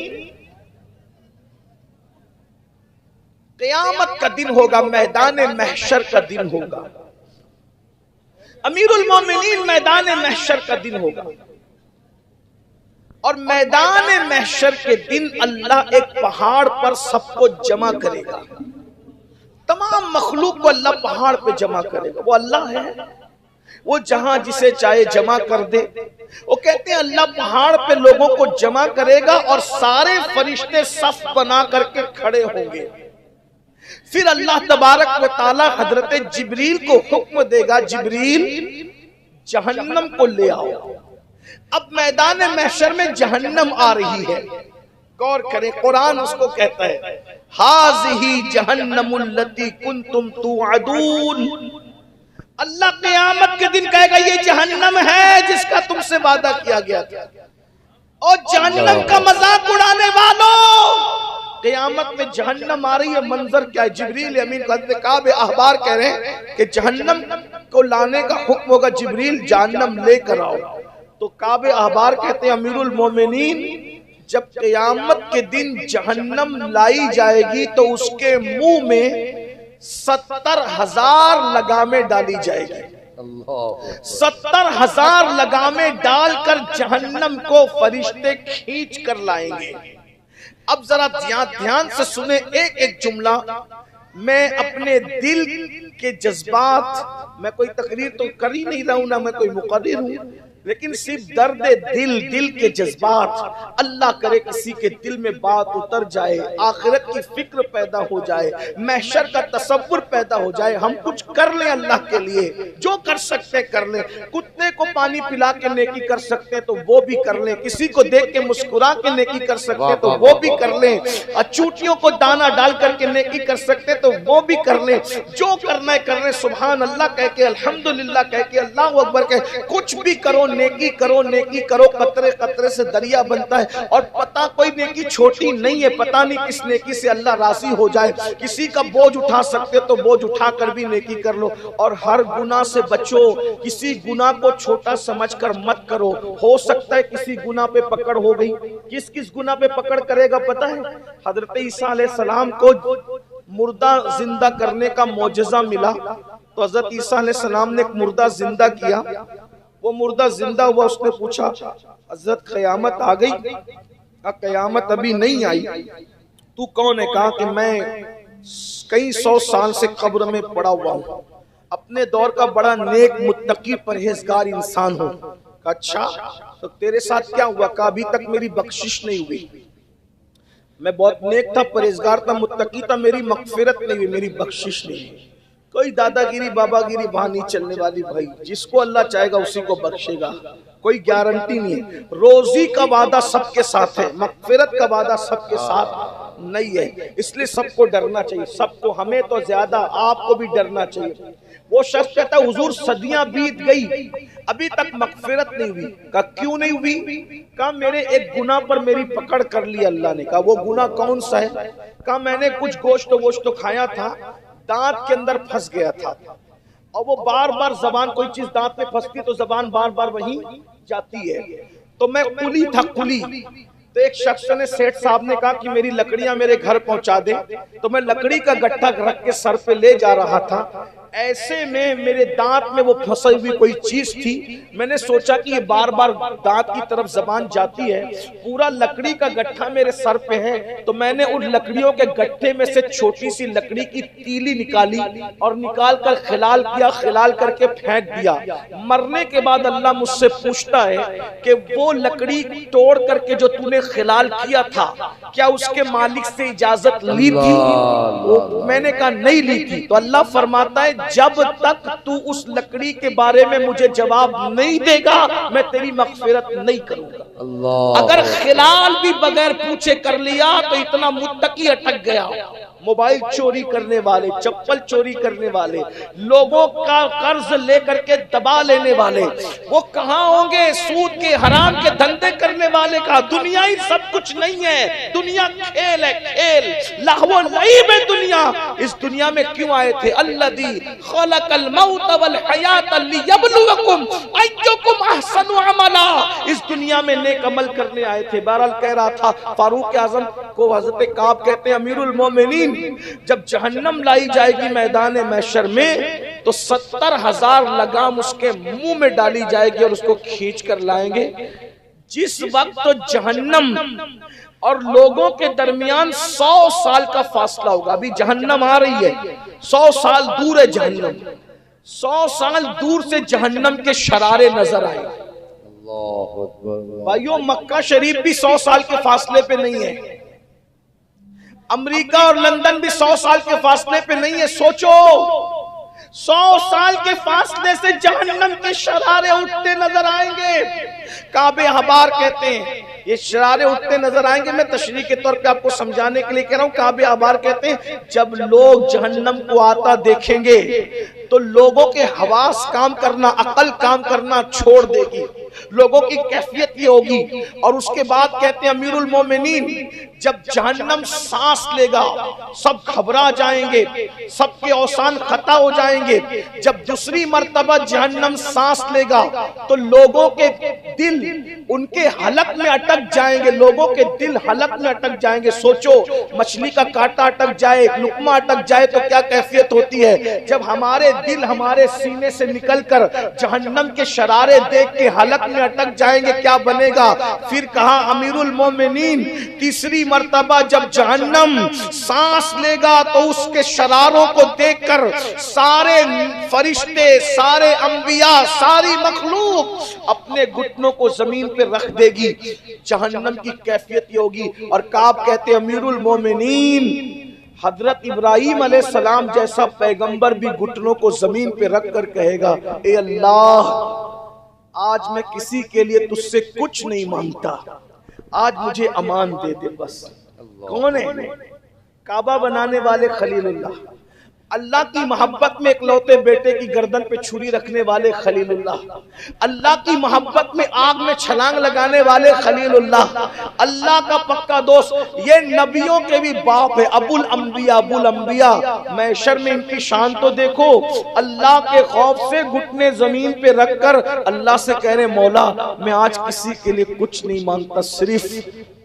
قیامت کا دن ہوگا، میدان محشر کا دن ہوگا. امیر المومنین میدان محشر کا دن ہوگا، اور میدان محشر کے دن اللہ ایک پہاڑ پر سب کو جمع کرے گا. تمام مخلوق کو اللہ پہاڑ پہ جمع کرے گا. وہ اللہ ہے، وہ جہاں جسے چاہے جمع کر دے. وہ کہتے ہیں اللہ پہاڑ پہ لوگوں کو جمع کرے گا اور سارے فرشتے صف بنا کر کے کھڑے ہوں گے. پھر اللہ تبارک و تعالی حضرت جبریل کو حکم دے گا جبریل جہنم کو لے آؤ. اب میدان محشر میں جہنم آ رہی ہے. غور کریں قرآن اس کو کہتا ہے ہاذہ جہنم التی کنتم توعدون. اللہ قیامت کے دن کہے گا یہ جہنم ہے جس کا تم سے وعدہ کیا گیا تھا. اور جہنم کا مذاق اڑانے والوں قیامت میں جہنم آ رہی ہے. منظر کیا ہے؟ جبریل امین کو حضرت کعب احبار کہہ رہے ہیں کہ جہنم کو لانے کا حکم ہوگا، جبریل جہنم لے کر آؤ. تو کعب احبار کہتے ہیں امیر المومنین جب قیامت کے دن جہنم لائی جائے گی تو اس کے منہ میں 70,000 لگامیں ڈالی جائے گی. 70,000 لگامیں ڈال کر جہنم کو فرشتے کھینچ کر لائیں گے. اب ذرا دھیان سے سنیں ایک ایک جملہ. میں اپنے دل کے جذبات، میں کوئی تقریر تو کر ہی نہیں رہا ہوں، نہ میں کوئی مقرر ہوں، لیکن صرف درد دل کے جذبات. اللہ کرے کسی کے دل میں بات اتر جائے، آخرت کی فکر پیدا ہو جائے، محشر کا تصور پیدا ہو جائے. ہم کچھ کر لیں اللہ کے لیے، جو کر سکتے کر لیں. کتے کو پانی پلا کے نیکی کر سکتے تو وہ بھی کر لیں. کسی کو دیکھ کے مسکرا کے نیکی کر سکتے تو وہ بھی کر لیں. چوٹیوں کو دانا ڈال کر کے نیکی کر سکتے تو وہ بھی کر لیں. جو کرنا ہے کر لیں. سبحان اللہ کہہ کے، الحمدللہ کہہ کے، اللہ اکبر کہہ، کچھ بھی کرو، نیکی کرو، نیکی کرو. قطرے قطرے سے دریا بنتا ہے. اور پتہ کوئی نیکی چھوٹی نہیں ہے، پتہ نہیں کس نیکی سے اللہ راضی ہو جائے. کسی کا بوجھ اٹھا سکتے تو بوجھ اٹھا کر بھی نیکی کر لو. اور ہر گناہ سے بچو. کسی گناہ کو چھوٹا سمجھ کر مت کرو. ہو سکتا ہے کسی گناہ پہ پکڑ ہو گئی. کس گناہ پہ پکڑ کرے گا پتہ ہے؟ حضرت عیسیٰ علیہ السلام کو مردہ زندہ کرنے کا معجزہ ملا تو حضرت عیسیٰ علیہ السلام نے ایک مردہ زندہ کیا. وہ مردہ زندہ ہوا. اس نے پوچھا حضرت قیامت آ گئی؟ کہا قیامت ابھی نہیں آئی. تو کون ہے؟ کہا کہ میں کئی 100 سال سے قبر میں پڑا ہوا ہوں، اپنے دور کا بڑا نیک متقی پرہیزگار انسان ہوں. کہا اچھا تو تیرے ساتھ کیا ہوا؟ کہا ابھی تک میری بخشش نہیں ہوئی. میں بہت نیک تھا، پرہیزگار تھا، متقی تھا، میری مغفرت نہیں ہوئی، میری بخشش نہیں ہوئی. کوئی دادا گیری بابا گیری وہاں نہیں چلنے والی بھائی. جس کو اللہ چاہے گا اسی کو بخشے گا. کوئی گارنٹی نہیں ہے. روزی کا وعدہ سب کے ساتھ ہے، مغفرت کا وعدہ سب کے ساتھ نہیں ہے. اس لیے سب کو ڈرنا چاہیے. سب کو، ہمیں تو زیادہ، آپ کو بھی ڈرنا چاہیے. وہ شخص کہتا ہے حضور صدیاں بیت گئی ابھی تک مغفرت نہیں ہوئی. کہا کیوں نہیں ہوئی؟ کہا میرے ایک گناہ پر میری پکڑ کر لی اللہ نے. کہا وہ گناہ کون سا ہے؟ کہا میں نے کچھ گوشت کھایا تھا، دانت کے اندر پھنس گیا تھا، اور وہ بار بار زبان، کوئی چیز دانت میں پھنستی تو زبان بار بار وہیں جاتی ہے، تو میں کلی تھا کلی. تو ایک شخص نے، سیٹھ صاحب نے کہا کہ میری لکڑیاں میرے گھر پہنچا دے. تو میں لکڑی کا گٹھا رکھ کے سر پہ لے جا رہا تھا، ایسے میں میرے دانت میں وہ پھنسی ہوئی کوئی چیز تھی. میں نے سوچا کہ یہ بار بار دانت کی طرف زبان جاتی ہے، پورا لکڑی کا گٹھا میرے سر پہ ہے، تو میں نے ان لکڑیوں کے گٹھے میں سے چھوٹی سی لکڑی کی تیلی نکالی اور نکال کر خلال کیا، خلال کر کے پھینک دیا. مرنے کے بعد اللہ مجھ سے پوچھتا ہے کہ وہ لکڑی توڑ کر کے جو تو نے خلال کیا تھا، کیا اس کے مالک سے اجازت لی تھی؟ میں نے کہا نہیں لی تھی. تو اللہ فرماتا ہے جب تک تو اس لکڑی کے بارے میں مجھے جواب نہیں دے گا میں تیری مغفرت نہیں کروں گا. اگر خلال بھی بغیر پوچھے کر لیا تو اتنا متقی اٹک گیا. موبائل چوری کرنے والے، چپل چوری کرنے والے، لوگوں کا قرض لے کر کے دبا لینے والے، وہ کہاں ہوں گے؟ سود کے، حرام کے دھندے کرنے والے. کا دنیا ہی سب کچھ نہیں ہے، دنیا کھیل ہے، کھیل، لہو و لعب ہے دنیا. اس دنیا میں کیوں آئے تھے؟ الذی خلق الموت والحیات لیبلوکم ایکم احسن عملا. اس دنیا میں نیک عمل کرنے آئے تھے. بہرحال کہہ رہا تھا فاروق اعظم کو حضرت کعب کہتے ہیں امیر المومنین، جب جہنم لائی جائے گی میدان محشر میں تو 70,000 لگام اس کے منہ میں ڈالی جائے گی اور اس کو کھینچ کر لائیں گے. جس وقت تو جہنم اور لوگوں کے درمیان 100 سال کا فاصلہ ہوگا. ابھی جہنم آ رہی ہے، 100 سال دور ہے جہنم. 100 سال دور سے جہنم کے شرارے نظر آئے. بھائیو مکہ شریف بھی 100 سال کے فاصلے پہ نہیں ہے، امریکہ اور لندن بھی 100 سال کے فاصلے پہ نہیں ہے. سوچو 100 سال کے فاصلے سے جہنم کے شرارے اٹھتے نظر آئیں گے. کعبے حبار کہتے ہیں یہ شرارے اٹھتے نظر آئیں گے. میں تشریح کے طور پہ آپ کو سمجھانے کے لیے کہہ رہا ہوں. کعبے حبار کہتے ہیں جب لوگ جہنم کو آتا دیکھیں گے تو لوگوں کے حواس کام کرنا، عقل کام کرنا چھوڑ دے گی. لوگوں کی کیفیت یہ ہوگی. اور اس کے بعد کہتے ہیں امیر المومنین جب جہنم سانس لے گا سب گھبرا جائیں گے، سب کے اوسان خطا ہو جائیں گے. جب دوسری مرتبہ جہنم سانس لے گا تو لوگوں کے دل ان کے حلق میں اٹک جائیں گے. لوگوں کے دل حلق میں اٹک جائیں گے. سوچو مچھلی کا کانٹا اٹک جائے، لقمہ اٹک جائے تو کیا کیفیت ہوتی ہے. جب ہمارے دل ہمارے سینے سے نکل کر جہنم کے شرارے دیکھ کے حلق میں اٹک جائیں گے کیا بنے گا. پھر کہا امیر المومنین تیسری مرتبہ جب جہنم سانس لے گا تو اس کے شراروں کو دیکھ کر سارے فرشتے، سارے انبیاء، ساری مخلوق اپنے گھٹنوں کو زمین پہ رکھ دے گی. جہنم کی کیفیت یہ ہوگی. اور کعب کہتے امیر المومنین حضرت ابراہیم علیہ السلام جیسا پیغمبر بھی گھٹنوں کو زمین پہ رکھ کر کہے گا اے اللہ آج میں کسی کے لیے تجھ سے کچھ نہیں مانگتا، آج مجھے امان دے دے بس. کون ہے؟ کعبہ بنانے والے خلیل اللہ، اللہ کی محبت میں اکلوتے بیٹے کی گردن پہ چھری رکھنے والے خلیل اللہ، اللہ کی محبت میں آگ میں چھلانگ لگانے والے خلیل اللہ، اللہ کا پکا دوست. یہ نبیوں کے بھی باپ ہے، ابو الانبیاء، ابو الانبیاء. محشر میں ان کی شان تو دیکھو. اللہ کے خوف سے گھٹنے زمین پہ رکھ کر اللہ سے کہہ رہے مولا میں آج کسی کے لیے کچھ نہیں مانگتا، صرف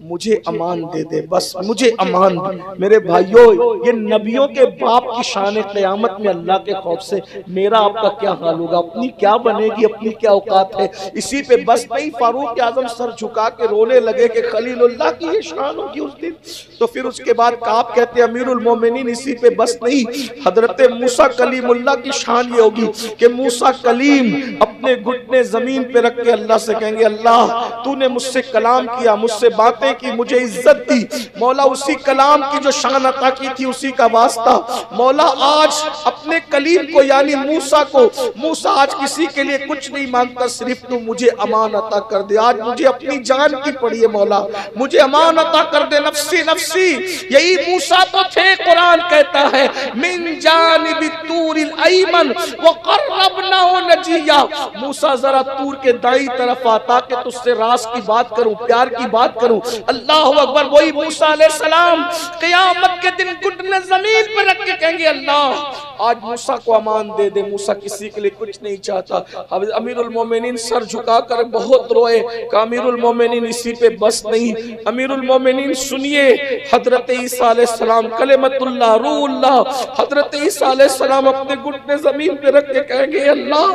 مجھے امان دے دے بس، مجھے امان دے. میرے بھائیو یہ نبیوں کے باپ کی شان قیامت میں اللہ کے خوف سے میرا آپ کا کیا حال ہوگا، اپنی کیا بنے گی، اپنی کیا اوقات ہے. اسی پہ بس نہیں فاروق اعظم سر جھکا کے رونے لگے کہ خلیل اللہ کی یہ شان ہوگی اس دن. تو پھر اس کے بعد کعب کہتے ہیں امیر المومنین اسی پہ بس نہیں، حضرت موسیٰ کلیم اللہ کی شان یہ ہوگی کہ موسیٰ کلیم اپنے گھٹنے زمین پہ رکھ کے اللہ سے کہیں گے اللہ تو نے مجھ سے کلام کیا، مجھ سے باتیں کی، مجھے عزت دی مولا. اسی کلام کی جو شان عطا کی تھی اسی کا واسطہ مولا آج اپنے اپنے کلیم کو یعنی موسیٰ کو، موسیٰ آج کسی کے لیے کچھ نہیں مانگتا، صرف تو مجھے امان عطا کر دے، آج مجھے اپنی جان کی پڑی ہے مولا، مجھے امان عطا کر دے، نفسی نفسی۔ یہی موسیٰ تو تھے، قرآن کہتا ہے من جانب طور الایمن وقربناہ نجیہ، موسیٰ ذرا طور کے دائیں طرف آتا کہ تجھ سے راز کی بات کروں، پیار کی بات کروں۔ اللہ اکبر۔ وہی موسیٰ علیہ السلام قیامت کے دن گھٹنے زمین پر رکھ کے کہیں گے اللہ آج موسیٰ کو امان دے دے۔ موسیٰ کسی کے لیے کچھ نہیں چاہتا۔ امیر المومنین سر جھکا کر بہت روئے کہ امیر المومنین اسی پہ بس نہیں، امیر المومنین سنیے، حضرت عیسیٰ علیہ السلام کلمت اللہ روح اللہ، حضرت عیسیٰ علیہ السلام اپنے گھٹنے زمین پہ رکھ کے کہیں گے اللہ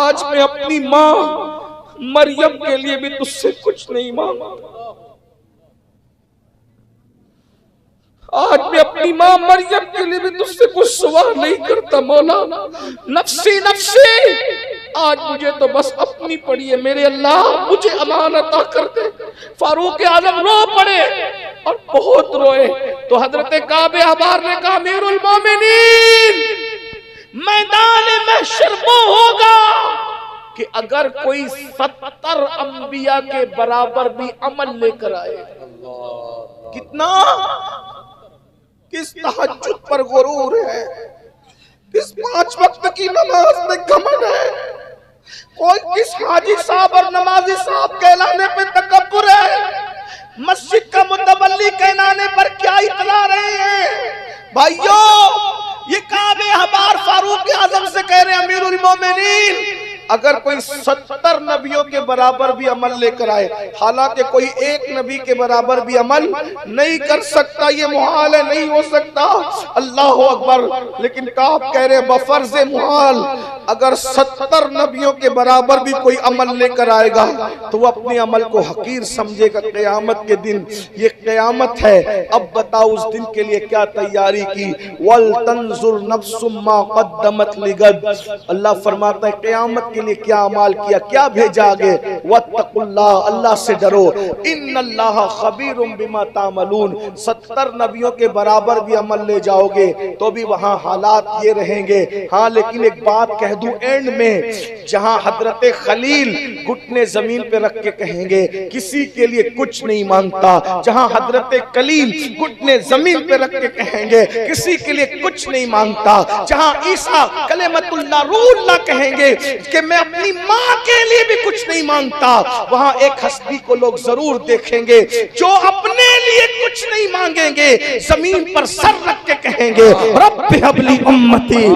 آج میں اپنی ماں مریم کے لیے بھی تجھ سے کچھ نہیں مانگتا، آج میں اپنی ماں مریم کے لیے بھی تجھ سے کچھ سوال نہیں کرتا مولا، نفسی نفسی، آج مجھے تو بس اپنی پڑی ہے، میرے اللہ مجھے امان عطا کر دے۔ فاروق اعظم رو پڑے اور بہت روئے تو حضرت کعب احبار نے کہا امیر المومنین میدان محشر وہ ہوگا کہ اگر کوئی 70 انبیاء کے برابر بھی عمل لے کر آئے۔ کتنا؟ کس تہجد پر غرور ہے، کس 5 وقت کی نماز میں گھمنڈ ہے، کوئی کس حاجی صاحب اور نمازی صاحب کہلانے پہ تکبر ہے، مسجد کا متولی کہلانے پر کیا اطلاع رہے ہیں۔ بھائیو یہ کعب احبار فاروق اعظم سے کہہ رہے ہیں امیر المومنین اگر کوئی 70 نبیوں کے برابر بھی عمل لے کر آئے، حالانکہ کوئی ایک نبی کے برابر بھی عمل نہیں کر سکتا، یہ محال ہے، نہیں ہو سکتا، اللہ اکبر، لیکن کعب کہہ رہے بفرض محال اگر 70 نبیوں کے برابر بھی کوئی عمل لے کر آئے گا تو وہ اپنے عمل کو حقیر سمجھے گا قیامت کے دن۔ یہ قیامت ہے، اب بتاؤ اس دن کے لیے کیا تیاری کی، وَلْتَنْظُرْ نَفْسٌ مَا قَدَّمَتْ لِغَدٍ، اللہ فرماتا ہے قیامت کے لیے کیا عمال کیا، کیا بھیجا آگے، وَاتَّقُوا اللَّهَ، اللہ سے ڈرو، إِنَّ اللَّهَ خَبِيرٌ بِمَا تَعْمَلُونَ، 70 نبیوں کے برابر بھی عمل لے جاؤ گے تو بھی وہاں حالات یہ رہیں گے۔ ہاں لیکن ایک بات کہہ دوں اینڈ میں، جہاں حضرت خلیل گھٹنے زمین پہ رکھ کے کہیں گے کسی کے لیے کچھ نہیں مانگتا، جہاں حضرت کلیم گھٹنے زمین پہ رکھ کے کہیں گے کسی کے لیے کچھ نہیں مانگتا، جہاں عیسیٰ کلمت اللہ روح اللہ کہیں گے کہ میں اپنی ماں کے لیے بھی کچھ نہیں مانگتا، وہاں ایک ہستی کو لوگ ضرور دیکھیں گے جو اپنے لیے کچھ نہیں مانگیں گے، زمین پر سر رکھ کے کہیں گے رب ہب لی امتی،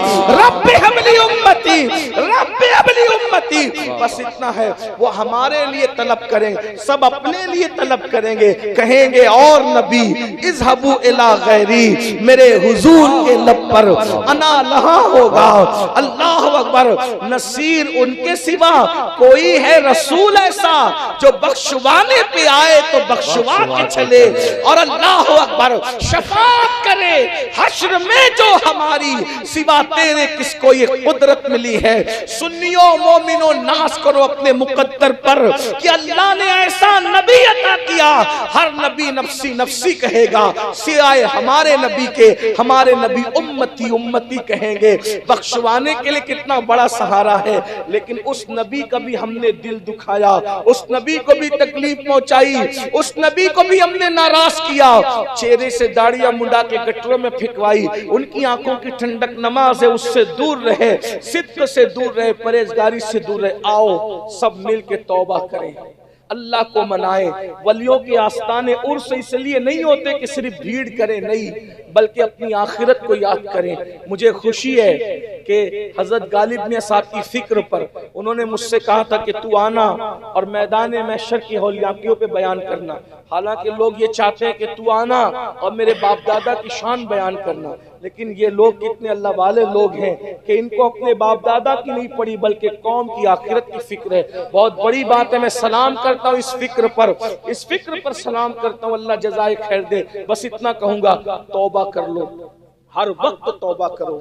رب ہب لی امتی، رب ہب لی امتی، بس اتنا ہے۔ وہ ہمارے لیے طلب کریں، سب اپنے لیے طلب کریں گے، کہیں گے اور نبی اذهبوا الی غیری، میرے حضور کے لب پر انا لہا ہوگا۔ اللہ اکبر، نصیر ان کے سوا کوئی ہے رسول ایسا جو بخشوانے پہ آئے تو بخشوا کے چلے، اور اللہ اکبر شفاعت کرے حشر میں جو ہماری سوا تیرے کس کو یہ قدرت ملی ہے۔ سنیوں مومنوں ناز کرو اپنے مقدر پر کہ اللہ نے ایسا نبی عطا کیا، ہر نبی نفسی نفسی کہے گا سوائے ہمارے نبی کے، ہمارے نبی امتی امتی کہیں گے۔ بخشوانے کے لیے کتنا بڑا سہارا ہے، لیکن اس نبی کا بھی ہم نے دل دکھایا، اس نبی کو بھی تکلیف پہنچائی، اس نبی کو بھی ہم نے ناراض کیا، چہرے سے داڑیاں منڈا کے گٹروں میں پھینکوائی، ان کی آنکھوں کی ٹھنڈک نماز ہے اس سے دور رہے، صدق سے دور رہے، پرہیزگاری سے دور رہے۔ آؤ سب مل کے توبہ کریں، اللہ کو منائیں۔ ولیوں کے آستانے عرس اس لیے نہیں ہوتے کہ صرف بھیڑ کریں، نہیں، بلکہ اپنی آخرت کو یاد کریں۔ مجھے خوشی ہے کہ حضرت غالب نے صاحب کی فکر پر انہوں نے مجھ سے کہا تھا کہ تو آنا اور میدان محشر کی ہولیاکیوں پہ بیان کرنا، حالانکہ لوگ یہ چاہتے ہیں کہ تو آنا اور میرے باپ دادا کی شان بیان کرنا، لیکن یہ لوگ کتنے اللہ والے لوگ ہیں کہ ان کو اپنے باپ دادا کی نہیں پڑی بلکہ قوم کی آخرت کی فکر ہے۔ بہت بڑی بات ہے، میں سلام کرتا ہوں اس فکر پر، اس فکر پر سلام کرتا ہوں، اللہ جزائے خیر دے۔ بس اتنا کہوں گا توبہ کر لو، ہر وقت توبہ کرو،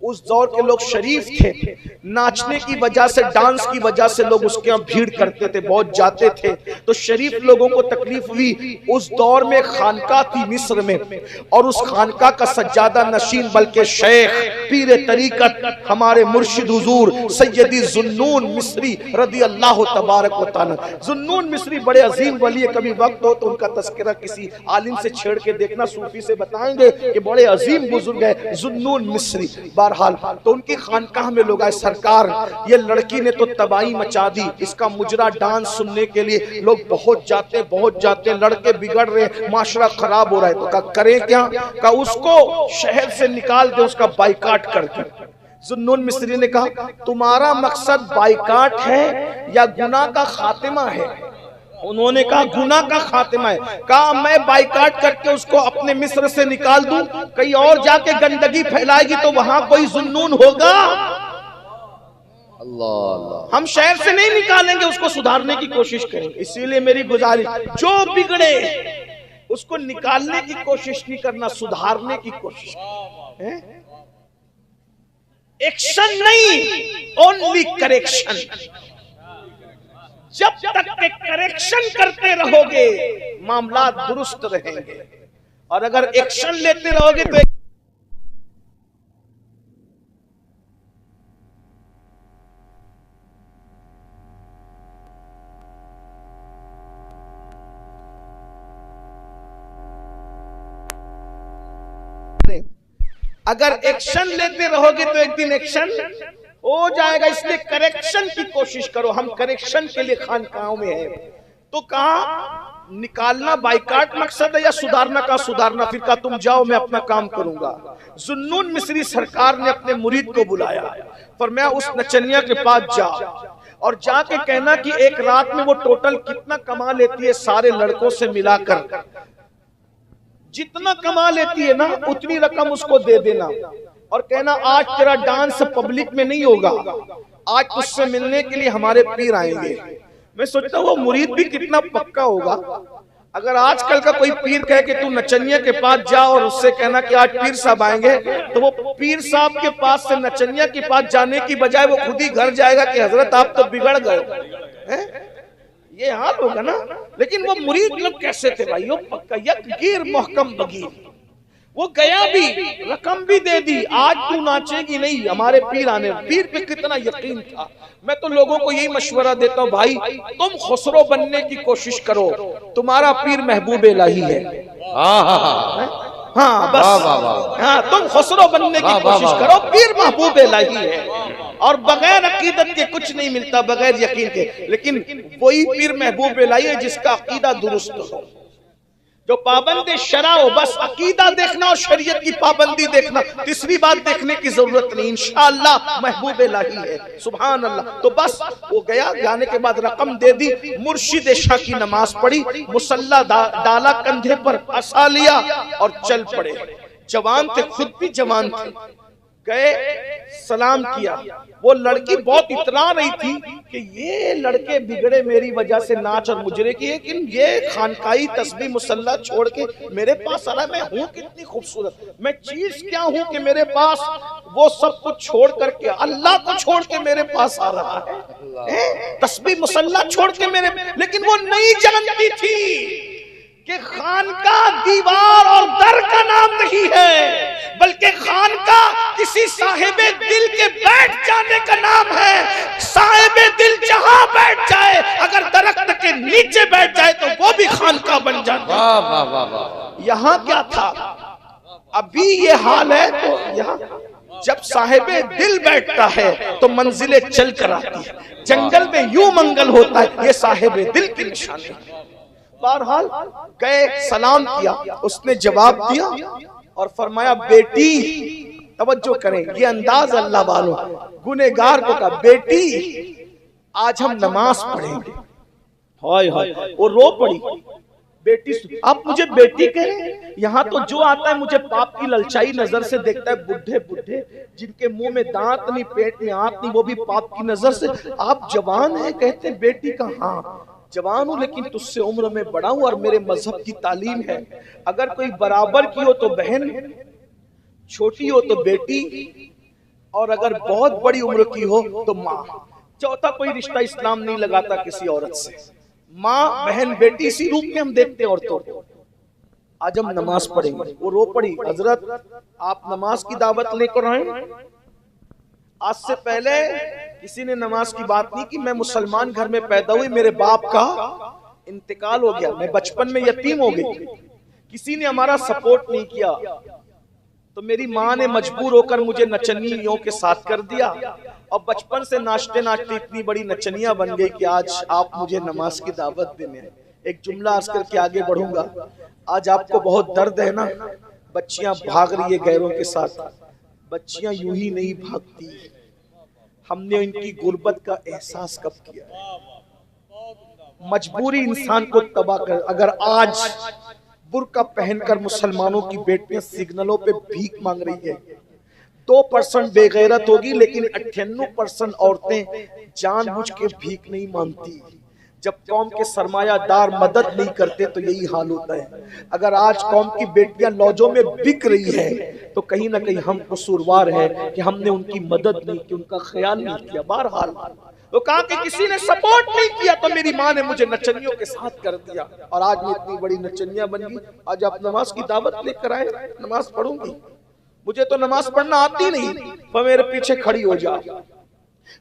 اس دور کے لوگ شریف تھے، ناچنے کی وجہ سے، ڈانس کی وجہ سے لوگ اس کے ہاں بھیڑ کرتے تھے، بہت جاتے تھے۔ تو شریف لوگوں کو تکلیف ہوئی۔ اس دور میں خانقاہ تھی مصر میں، اور اس خانقاہ کا سجادہ نشین بلکہ شیخ پیر طریقت ہمارے مرشد حضور سیدی ذوالنون مصری رضی اللہ تبارک و تعالی۔ ذوالنون مصری بڑے عظیم ولی، کبھی وقت ہو تو ان کا تذکرہ کسی عالم سے چھیڑ کے دیکھنا، صوفی سے بتائیں گے کہ بڑے عظیم بزرگ ہے ذوالنون مصری۔ بہرحال تو ان کی خانقاہ میں لوگ آئے، سرکار یہ لڑکی نے تو تباہی مچا دی، اس کا مجرا ڈانس سننے کے لیے لوگ بہت جاتے، لڑکے بگڑ رہے، معاشرہ خراب ہو رہا ہے۔ تو کہا کریں کیا؟ کہا اس کو شہر سے نکال دے، اس کا بائیکاٹ کر دے۔ ذوالنون مصری نے کہا تمہارا مقصد بائیکاٹ ہے یا گناہ کا خاتمہ ہے؟ انہوں نے کہا گناہ کا خاتمہ ہے۔ کہا میں بائیکاٹ کر کے اس کو اپنے مصر سے نکال دوں، کہیں اور جا کے گندگی پھیلائے گی تو وہاں کوئی ذوالنون ہوگا؟ اللہ ہم شہر سے نہیں نکالیں گے، اس کو سدھارنے کی کوشش کریں گے۔ اسی لیے میری گزارش، جو بگڑے اس کو نکالنے کی کوشش نہیں کرنا، سدھارنے کی کوشش کریں۔ ایکشن نہیں، اونلی کریکشن۔ جب تک کہ کریکشن کرتے رہو گے معاملات درست رہیں گے، اور اگر ایکشن لیتے رہو گے تو ایک دن ایکشن ہو جائے گا۔ اس لیے کریکشن کی کوشش کرو۔ ہم کریکشن کے لیے خانقاہوں میں ہیں۔ تو کہا نکالنا بائیکاٹ مقصد ہے یا سدھارنا؟ کا سدھارنا۔ پھر کہا تم جاؤ، میں اپنا کام کروں گا۔ ذوالنون مصری سرکار نے اپنے مرید کو بلایا، فرمایا اس نچنیا کے پاس جا، اور جا کے کہنا کہ ایک رات میں وہ ٹوٹل کتنا کما لیتی ہے سارے لڑکوں سے ملا کر، جتنا کما لیتی ہے نا اتنی رقم اس کو دے دینا، اور کہنا آج تیرا ڈانس پبلک میں نہیں ہوگا، آج تجھ سے ملنے کے لیے ہمارے پیر آئیں گے۔ میں سوچتا ہوں وہ مرید بھی کتنا پکا ہوگا۔ اگر آج کل کا کوئی پیر کہے کہ تو نچنیا کے پاس جا اور اس سے کہنا کہ آج پیر صاحب آئیں گے، تو وہ پیر صاحب کے پاس سے نچنیا کے پاس جانے کی بجائے وہ خود ہی گھر جائے گا کہ حضرت آپ تو بگڑ گئے۔ یہ حال ہوگا نا۔ لیکن وہ مرید لوگ کیسے تھے بھائیو؟ پکا یک گیر محکم بگیر۔ وہ گیا بھی، رقم بھی دے دی، آج تو ناچے گی نہیں، ہمارے پیر آنے۔ پیر پہ کتنا یقین تھا۔ میں تو لوگوں کو یہی مشورہ دیتا ہوں، بھائی تم خسرو بننے کی کوشش کرو، تمہارا پیر محبوب الہی ہے۔ ہاں بس، ہاں تم خسرو بننے کی کوشش کرو، پیر محبوب الہی ہے۔ اور بغیر عقیدت کے کچھ نہیں ملتا، بغیر یقین کے۔ لیکن وہی پیر محبوب الہی ہے جس کا عقیدہ درست ہو، جو پابند شرع ہو۔ بس عقیدہ دیکھنا اور شریعت کی پابندی دیکھنا، تیسری بات دیکھنے کی ضرورت نہیں۔ انشاءاللہ محبوب الہی ہے، سبحان اللہ۔ تو بس وہ گیا، جانے کے بعد رقم دے دی، مرشد عشاء کی نماز پڑھی، مصلی ڈالا کندھے پر، عصا لیا اور چل پڑے۔ جوان تھے، خود بھی جوان تھے، گئے سلام کیا۔ وہ لڑکی بہت اترا رہی تھی کہ یہ لڑکے بگڑے میری وجہ سے ناچ اور مجرے کی، لیکن یہ خانقاہی تسبیح مصلی چھوڑ کے میرے پاس آ رہا ہے۔ میں ہوں کتنی خوبصورت، میں چیز کیا ہوں کہ میرے پاس وہ سب کچھ چھوڑ کر کے، اللہ کو چھوڑ کے میرے پاس آ رہا ہے، تسبیح مصلی چھوڑ کے میرے۔ لیکن وہ نہیں جانتی تھی کہ خانقاہ دیوار اور در کا نام نہیں ہے، بلکہ خانقاہ کسی صاحب دل کے بیٹھ جانے کا نام ہے۔ صاحب دل جہاں بیٹھ جائے، اگر درخت کے نیچے بیٹھ جائے تو وہ بھی خانقاہ بن جاتا ہے۔ یہاں کیا تھا؟ ابھی یہ حال ہے، تو یہاں جب صاحب دل بیٹھتا ہے تو منزلیں چل کر آتی ہے۔ جنگل میں یوں منگل ہوتا ہے، یہ صاحب دل کی نشانی ہے۔ بہرحال گئے، سلام کیا، اس نے جواب دیا اور فرمایا بیٹی، توجہ کریں یہ انداز اللہ والوں، گنہگار کو کہا بیٹی آج ہم نماز پڑھیں گے۔ ہائے ہائے، وہ رو پڑی، بیٹی آپ مجھے بیٹی کہیں؟ یہاں تو جو آتا ہے مجھے پاپ کی للچائی نظر سے دیکھتا ہے، بڈھے بڈھے جن کے منہ میں دانت نہیں، پیٹ میں آنت نہیں، وہ بھی پاپ کی نظر سے۔ آپ جوان ہیں کہتے ہیں بیٹی کا؟ ہاں جوان ہوں، لیکن تجھ سے عمر میں بڑا ہوں اور میرے مذہب کی تعلیم ہے، اگر کوئی برابر کی ہو تو بہن، چھوٹی ہو تو بیٹی، اور اگر بہت بڑی عمر کی ہو تو ماں. چوتھا کوئی رشتہ اسلام نہیں لگاتا کسی عورت سے. ماں بہن بیٹی اسی روپ میں ہم دیکھتے ہیں عورتوں کو. آج ہم نماز پڑھیں گے. وہ رو پڑی, حضرت آپ نماز کی دعوت لے کر آئیں. آج سے پہلے کسی نے نماز کی بات نہیں کی. میں مسلمان گھر میں پیدا ہوئی, میرے باپ کا انتقال ہو گیا, میں بچپن میں یتیم ہو گئی, کسی نے ہمارا سپورٹ نہیں کیا, تو میری ماں نے مجبور ہو کر مجھے نچنیوں کے ساتھ کر دیا, اور بچپن سے ناچتے ناچتے اتنی بڑی نچنیاں بن گئی کہ آج آپ مجھے نماز کی دعوت دینے. ایک جملہ عرض کر کے آگے بڑھوں گا. آج آپ کو بہت درد ہے نا, بچیاں بھاگ رہی ہے غیروں کے ساتھ. بچیاں یوں ہی نہیں بھاگتی, ہم نے ان کی غربت کا احساس کب کیا. مجبوری انسان کو تباہ کر. اگر آج برقع پہن کر مسلمانوں کی بیٹیاں سگنلوں پہ بھیک مانگ رہی ہے, 2% بے غیرت ہوگی, لیکن 98% عورتیں جان بوجھ کے بھیک نہیں مانگتی. جب قوم کے سرمایہ دار مدد نہیں کرتے تو یہی حال ہوتا ہے. اگر آج قوم کی بیٹیاں لوجوں میں بک رہی ہے تو کہیں نہ کہیں ہم قصوروار ہیں کہ ہم نے ان کی مدد نہیں کی, ان کا خیال نہیں کیا. بہرحال وہ کہا کہ کسی نے سپورٹ نہیں کیا تو میری ماں نے مجھے نچنیوں کے ساتھ کر دیا, اور آج میں اتنی بڑی نچنیاں بن گئی. آج آپ نماز کی دعوت لے کر آئے, نماز پڑھوں گی. مجھے تو نماز پڑھنا آتی نہیں, وہ میرے پیچھے کھڑی ہو جا,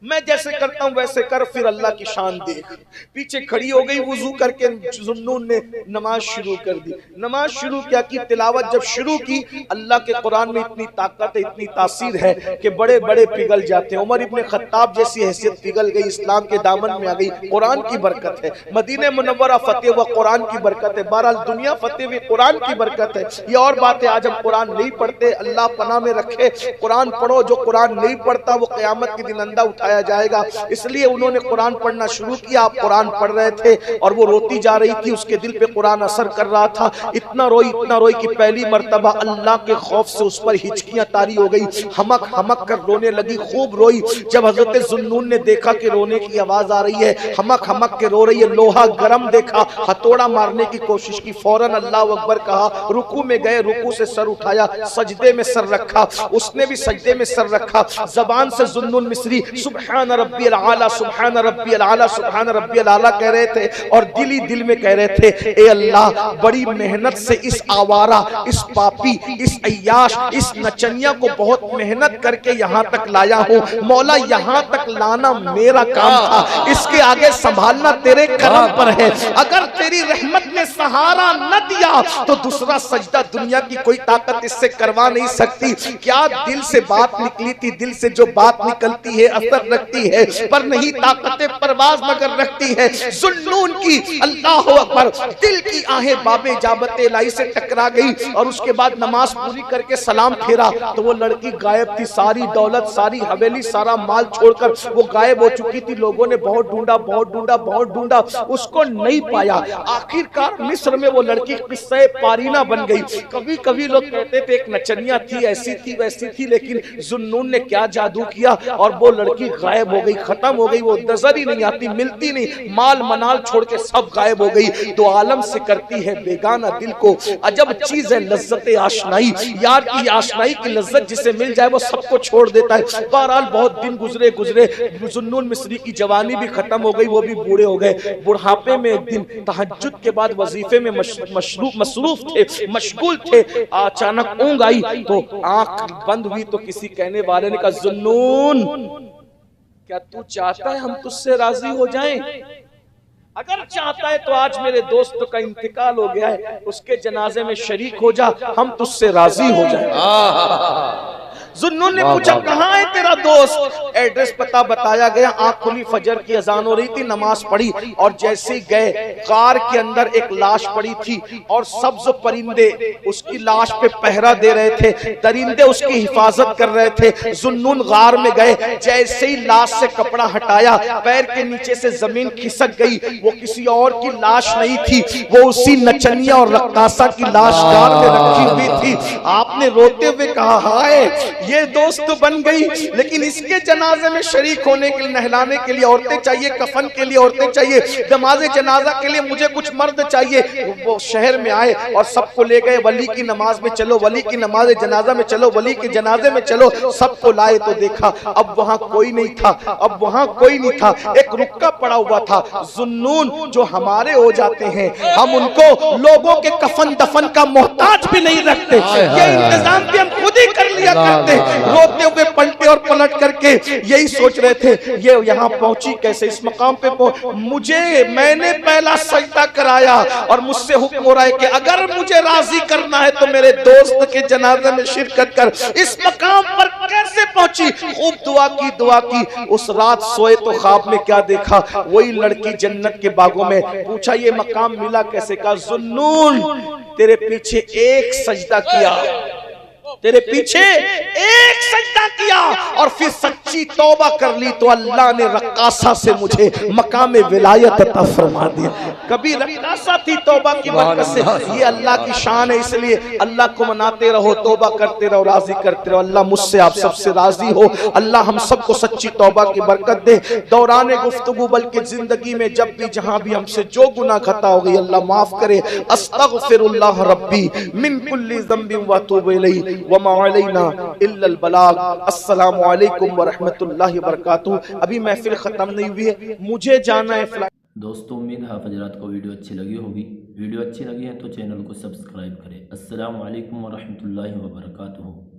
میں جیسے کرتا ہوں ویسے کر, پھر اللہ کی شان دیکھ. پیچھے کھڑی ہو گئی, وضو کر کے ذوالنون نے نماز شروع کر دی. نماز شروع کیا کی, تلاوت جب شروع کی, اللہ کے قرآن میں اتنی طاقت ہے, اتنی تاثیر ہے کہ بڑے بڑے پگھل جاتے ہیں. عمر ابن خطاب جیسی حیثیت پگھل گئی, اسلام کے دامن میں آ گئی. قرآن کی برکت ہے, مدینہ منورہ فتح ہوا قرآن کی برکت ہے. بہرحال دنیا فتح ہوئی قرآن کی برکت ہے. یہ اور بات ہے, آج ہم قرآن نہیں پڑھتے, اللہ پناہ میں رکھے. قرآن پڑھو, جو قرآن نہیں پڑھتا وہ قیامت کے دن اندھا اٹھایا جائے گا. اس لیے انہوں نے قرآن پڑھنا شروع کیا. آپ قرآن پڑھ رہے تھے اور وہ روتی جا رہی تھی, اس کے دل پہ قرآن اثر کر رہا تھا. اتنا روئی کہ پہلی مرتبہ اللہ کے خوف سے اس پر ہچکیاں طاری ہو گئی, ہمک ہمک کر رونے لگی. خوب روئی. جب حضرت ذوالنون نے دیکھا کہ رونے کی آواز آ رہی ہے, ہمک ہمک کے رو رہی ہے, لوہا گرم دیکھا, ہتھوڑا مارنے کی کوشش کی, فوراً اللہ اکبر کہا. رکوع میں گئے, رکوع سے سر اٹھایا, سجدے میں سر رکھا, اس نے بھی سجدے میں سر رکھا. زبان سے ذوالنون مصری سبحان ربی العالی سبحان ربی العالی سبحان ربی العالی کہہ رہے تھے, اور دل ہی دل میں کہہ رہے تھے, اے اللہ بڑی محنت سے اس آوارہ, اس پاپی, اس عیاش, اس نچنیاں کو بہت محنت کر کے یہاں تک لایا ہوں. مولا یہاں تک لانا میرا کام تھا, اس کے آگے سنبھالنا تیرے کرم پر ہے. اگر تیری رحمت نے سہارا نہ دیا تو دوسرا سجدہ دنیا کی کوئی طاقت اس سے کروا نہیں سکتی. کیا دل سے بات نکلی تھی, دل سے جو بات نکلتی ہے اثر رکھتی ہے, پر نہیں طاقت پرواز مگر رکھتی ہے. ذوالنون کی اللہ اکبر دل کی آہیں باب اجابت الہی سے ٹکرا گئی, اور اس کے بعد نماز پوری کر کے سلام پھیرا تو وہ لڑکی غائب تھی. ساری دولت, ساری حویلی, سارا مال چھوڑ کر وہ غائب ہو چکی تھی. لوگوں نے بہت ڈھونڈا, بہت ڈھونڈا, بہت ڈھونڈا, اس کو نہیں پایا. آخرکار مصر میں وہ لڑکی قصہ پارینہ بن گئی. کبھی کبھی لوگ کہتے تھے ایک نچنیاں تھی, ایسی تھی ویسی تھی, لیکن ذوالنون نے کیا جادو کیا اور وہ لڑکی غائب ہو گئی, ختم ہو گئی. وہ نظر ہی نہیں آتی, ملتی نہیں, مال منال چھوڑ کے سب غائب ہو گئی. دو عالم سے کرتی ہے بیگانہ دل کو عجب چیز ہے لذت آشنائی. یار کی آشنائی کی لذت جسے مل جائے وہ سب کو چھوڑ دیتا ہے. بہرحال بہت دن گزرے, ذوالنون مصری کی جوانی بھی ختم ہو گئی, وہ بھی بوڑھے ہو گئے. بڑھاپے میں ایک دن تہجد کے بعد وظیفے میں مصروف تھے, مشغول تھے. اچانک اونگ آئی تو آنکھ بند ہوئی تو کسی کہنے والے نے کہا, ذوالنون کیا تو چاہتا ہے ہم تجھ سے راضی ہو جائیں؟ اگر چاہتا ہے تو آج میرے دوست کا انتقال ہو گیا ہے, اس کے جنازے میں شریک ہو جا, ہم تجھ سے راضی ہو جائیں. ذوالنون نے پوچھا کہاں ہے تیرا دوست؟ ایڈریس پتہ بتایا گیا. آنکھ کھلی, فجر کی اذان ہو رہی تھی, نماز پڑھی اور جیسے ہی گئے غار کے اندر ایک لاش پڑی تھی اور سبز پرندے اس کی لاش پہ پہرا دے رہے تھے, درندے اس کی حفاظت کر رہے تھے. ذوالنون غار میں گئے, جیسے ہی لاش سے کپڑا ہٹایا پیر کے نیچے سے زمین کھسک گئی. وہ کسی اور کی لاش نہیں تھی, وہ اسی نچنیہ اور رقاصہ کی لاش غار میں رکھی ہوئی تھی. آپ نے روتے ہوئے کہا, ہائے یہ دوست بن گئی، لیکن اس کے جنازے میں شریک ہونے کے لیے، نہلانے کے لیے عورتیں چاہیے، کفن کے لیے عورتیں چاہیے، نماز جنازہ کے لیے مجھے کچھ مرد چاہیے۔ وہ شہر میں آئے اور سب کو لے گئے، ولی کی نماز میں چلو، ولی کی نماز جنازہ میں چلو، ولی کے جنازے میں چلو، سب کو لائے تو دیکھا اب وہاں کوئی نہیں تھا، اب وہاں کوئی نہیں تھا، ایک رکا پڑا ہوا تھا۔ ذوالنون جو ہمارے ہو جاتے ہیں، ہم ان کو لوگوں کے کفن دفن کا محتاج بھی نہیں رکھتے، یہ انتظام بھی ہم خود ہی کر لیا کرتے۔ روتے ہوئے پلٹے اور پلٹ کر کے یہی سوچ رہے تھے یہ یہاں پہنچی کیسے، اس مقام پہ میں نے پہلا سجدہ کرایا اور مجھ سے حکم ہو رہا ہے کہ اگر مجھے راضی کرنا ہے تو میرے دوست کے جنازے میں شرکت کر۔ اس مقام پر کیسے پہنچی؟ خوب دعا کی۔ اس رات سوئے تو خواب میں کیا دیکھا؟ وہی لڑکی جنت کے باغوں میں۔ پوچھا یہ مقام ملا کیسے؟ کہا ذوالنون تیرے پیچھے ایک سجدہ کیا، تیرے پیچھے ایک سجدہ کیا اور پھر سچی توبہ کر لی تو اللہ نے رقاصہ سے مجھے مقام ولایت عطا فرما دیا۔ کبھی رقاصہ تھی توبہ کی برکت سے۔ یہ اللہ کی شان ہے، اس لیے اللہ کو مناتے رہو، توبہ کرتے رہو، راضی کرتے رہو۔ اللہ مجھ سے آپ سب سے راضی ہو، اللہ ہم سب کو سچی توبہ کی برکت دے۔ دوران گفتگو بلکہ زندگی میں جب بھی جہاں بھی ہم سے جو گناہ خطا ہو گئی اللہ معاف کرے۔ استغفر اللہ ربی من کل ذنب واتوب الیہ وما علینا الا البلاغ۔ السلام علیکم ورحمۃ اللہ وبرکاتہ۔ ابھی محفل ختم نہیں ہوئی ہے، مجھے جانا ہے فلائٹ۔ دوستوں امید ہے آپ حضرات کو ویڈیو اچھی لگی ہوگی۔ ویڈیو اچھی لگی ہے تو چینل کو سبسکرائب کریں۔ السلام علیکم ورحمۃ اللہ وبرکاتہ۔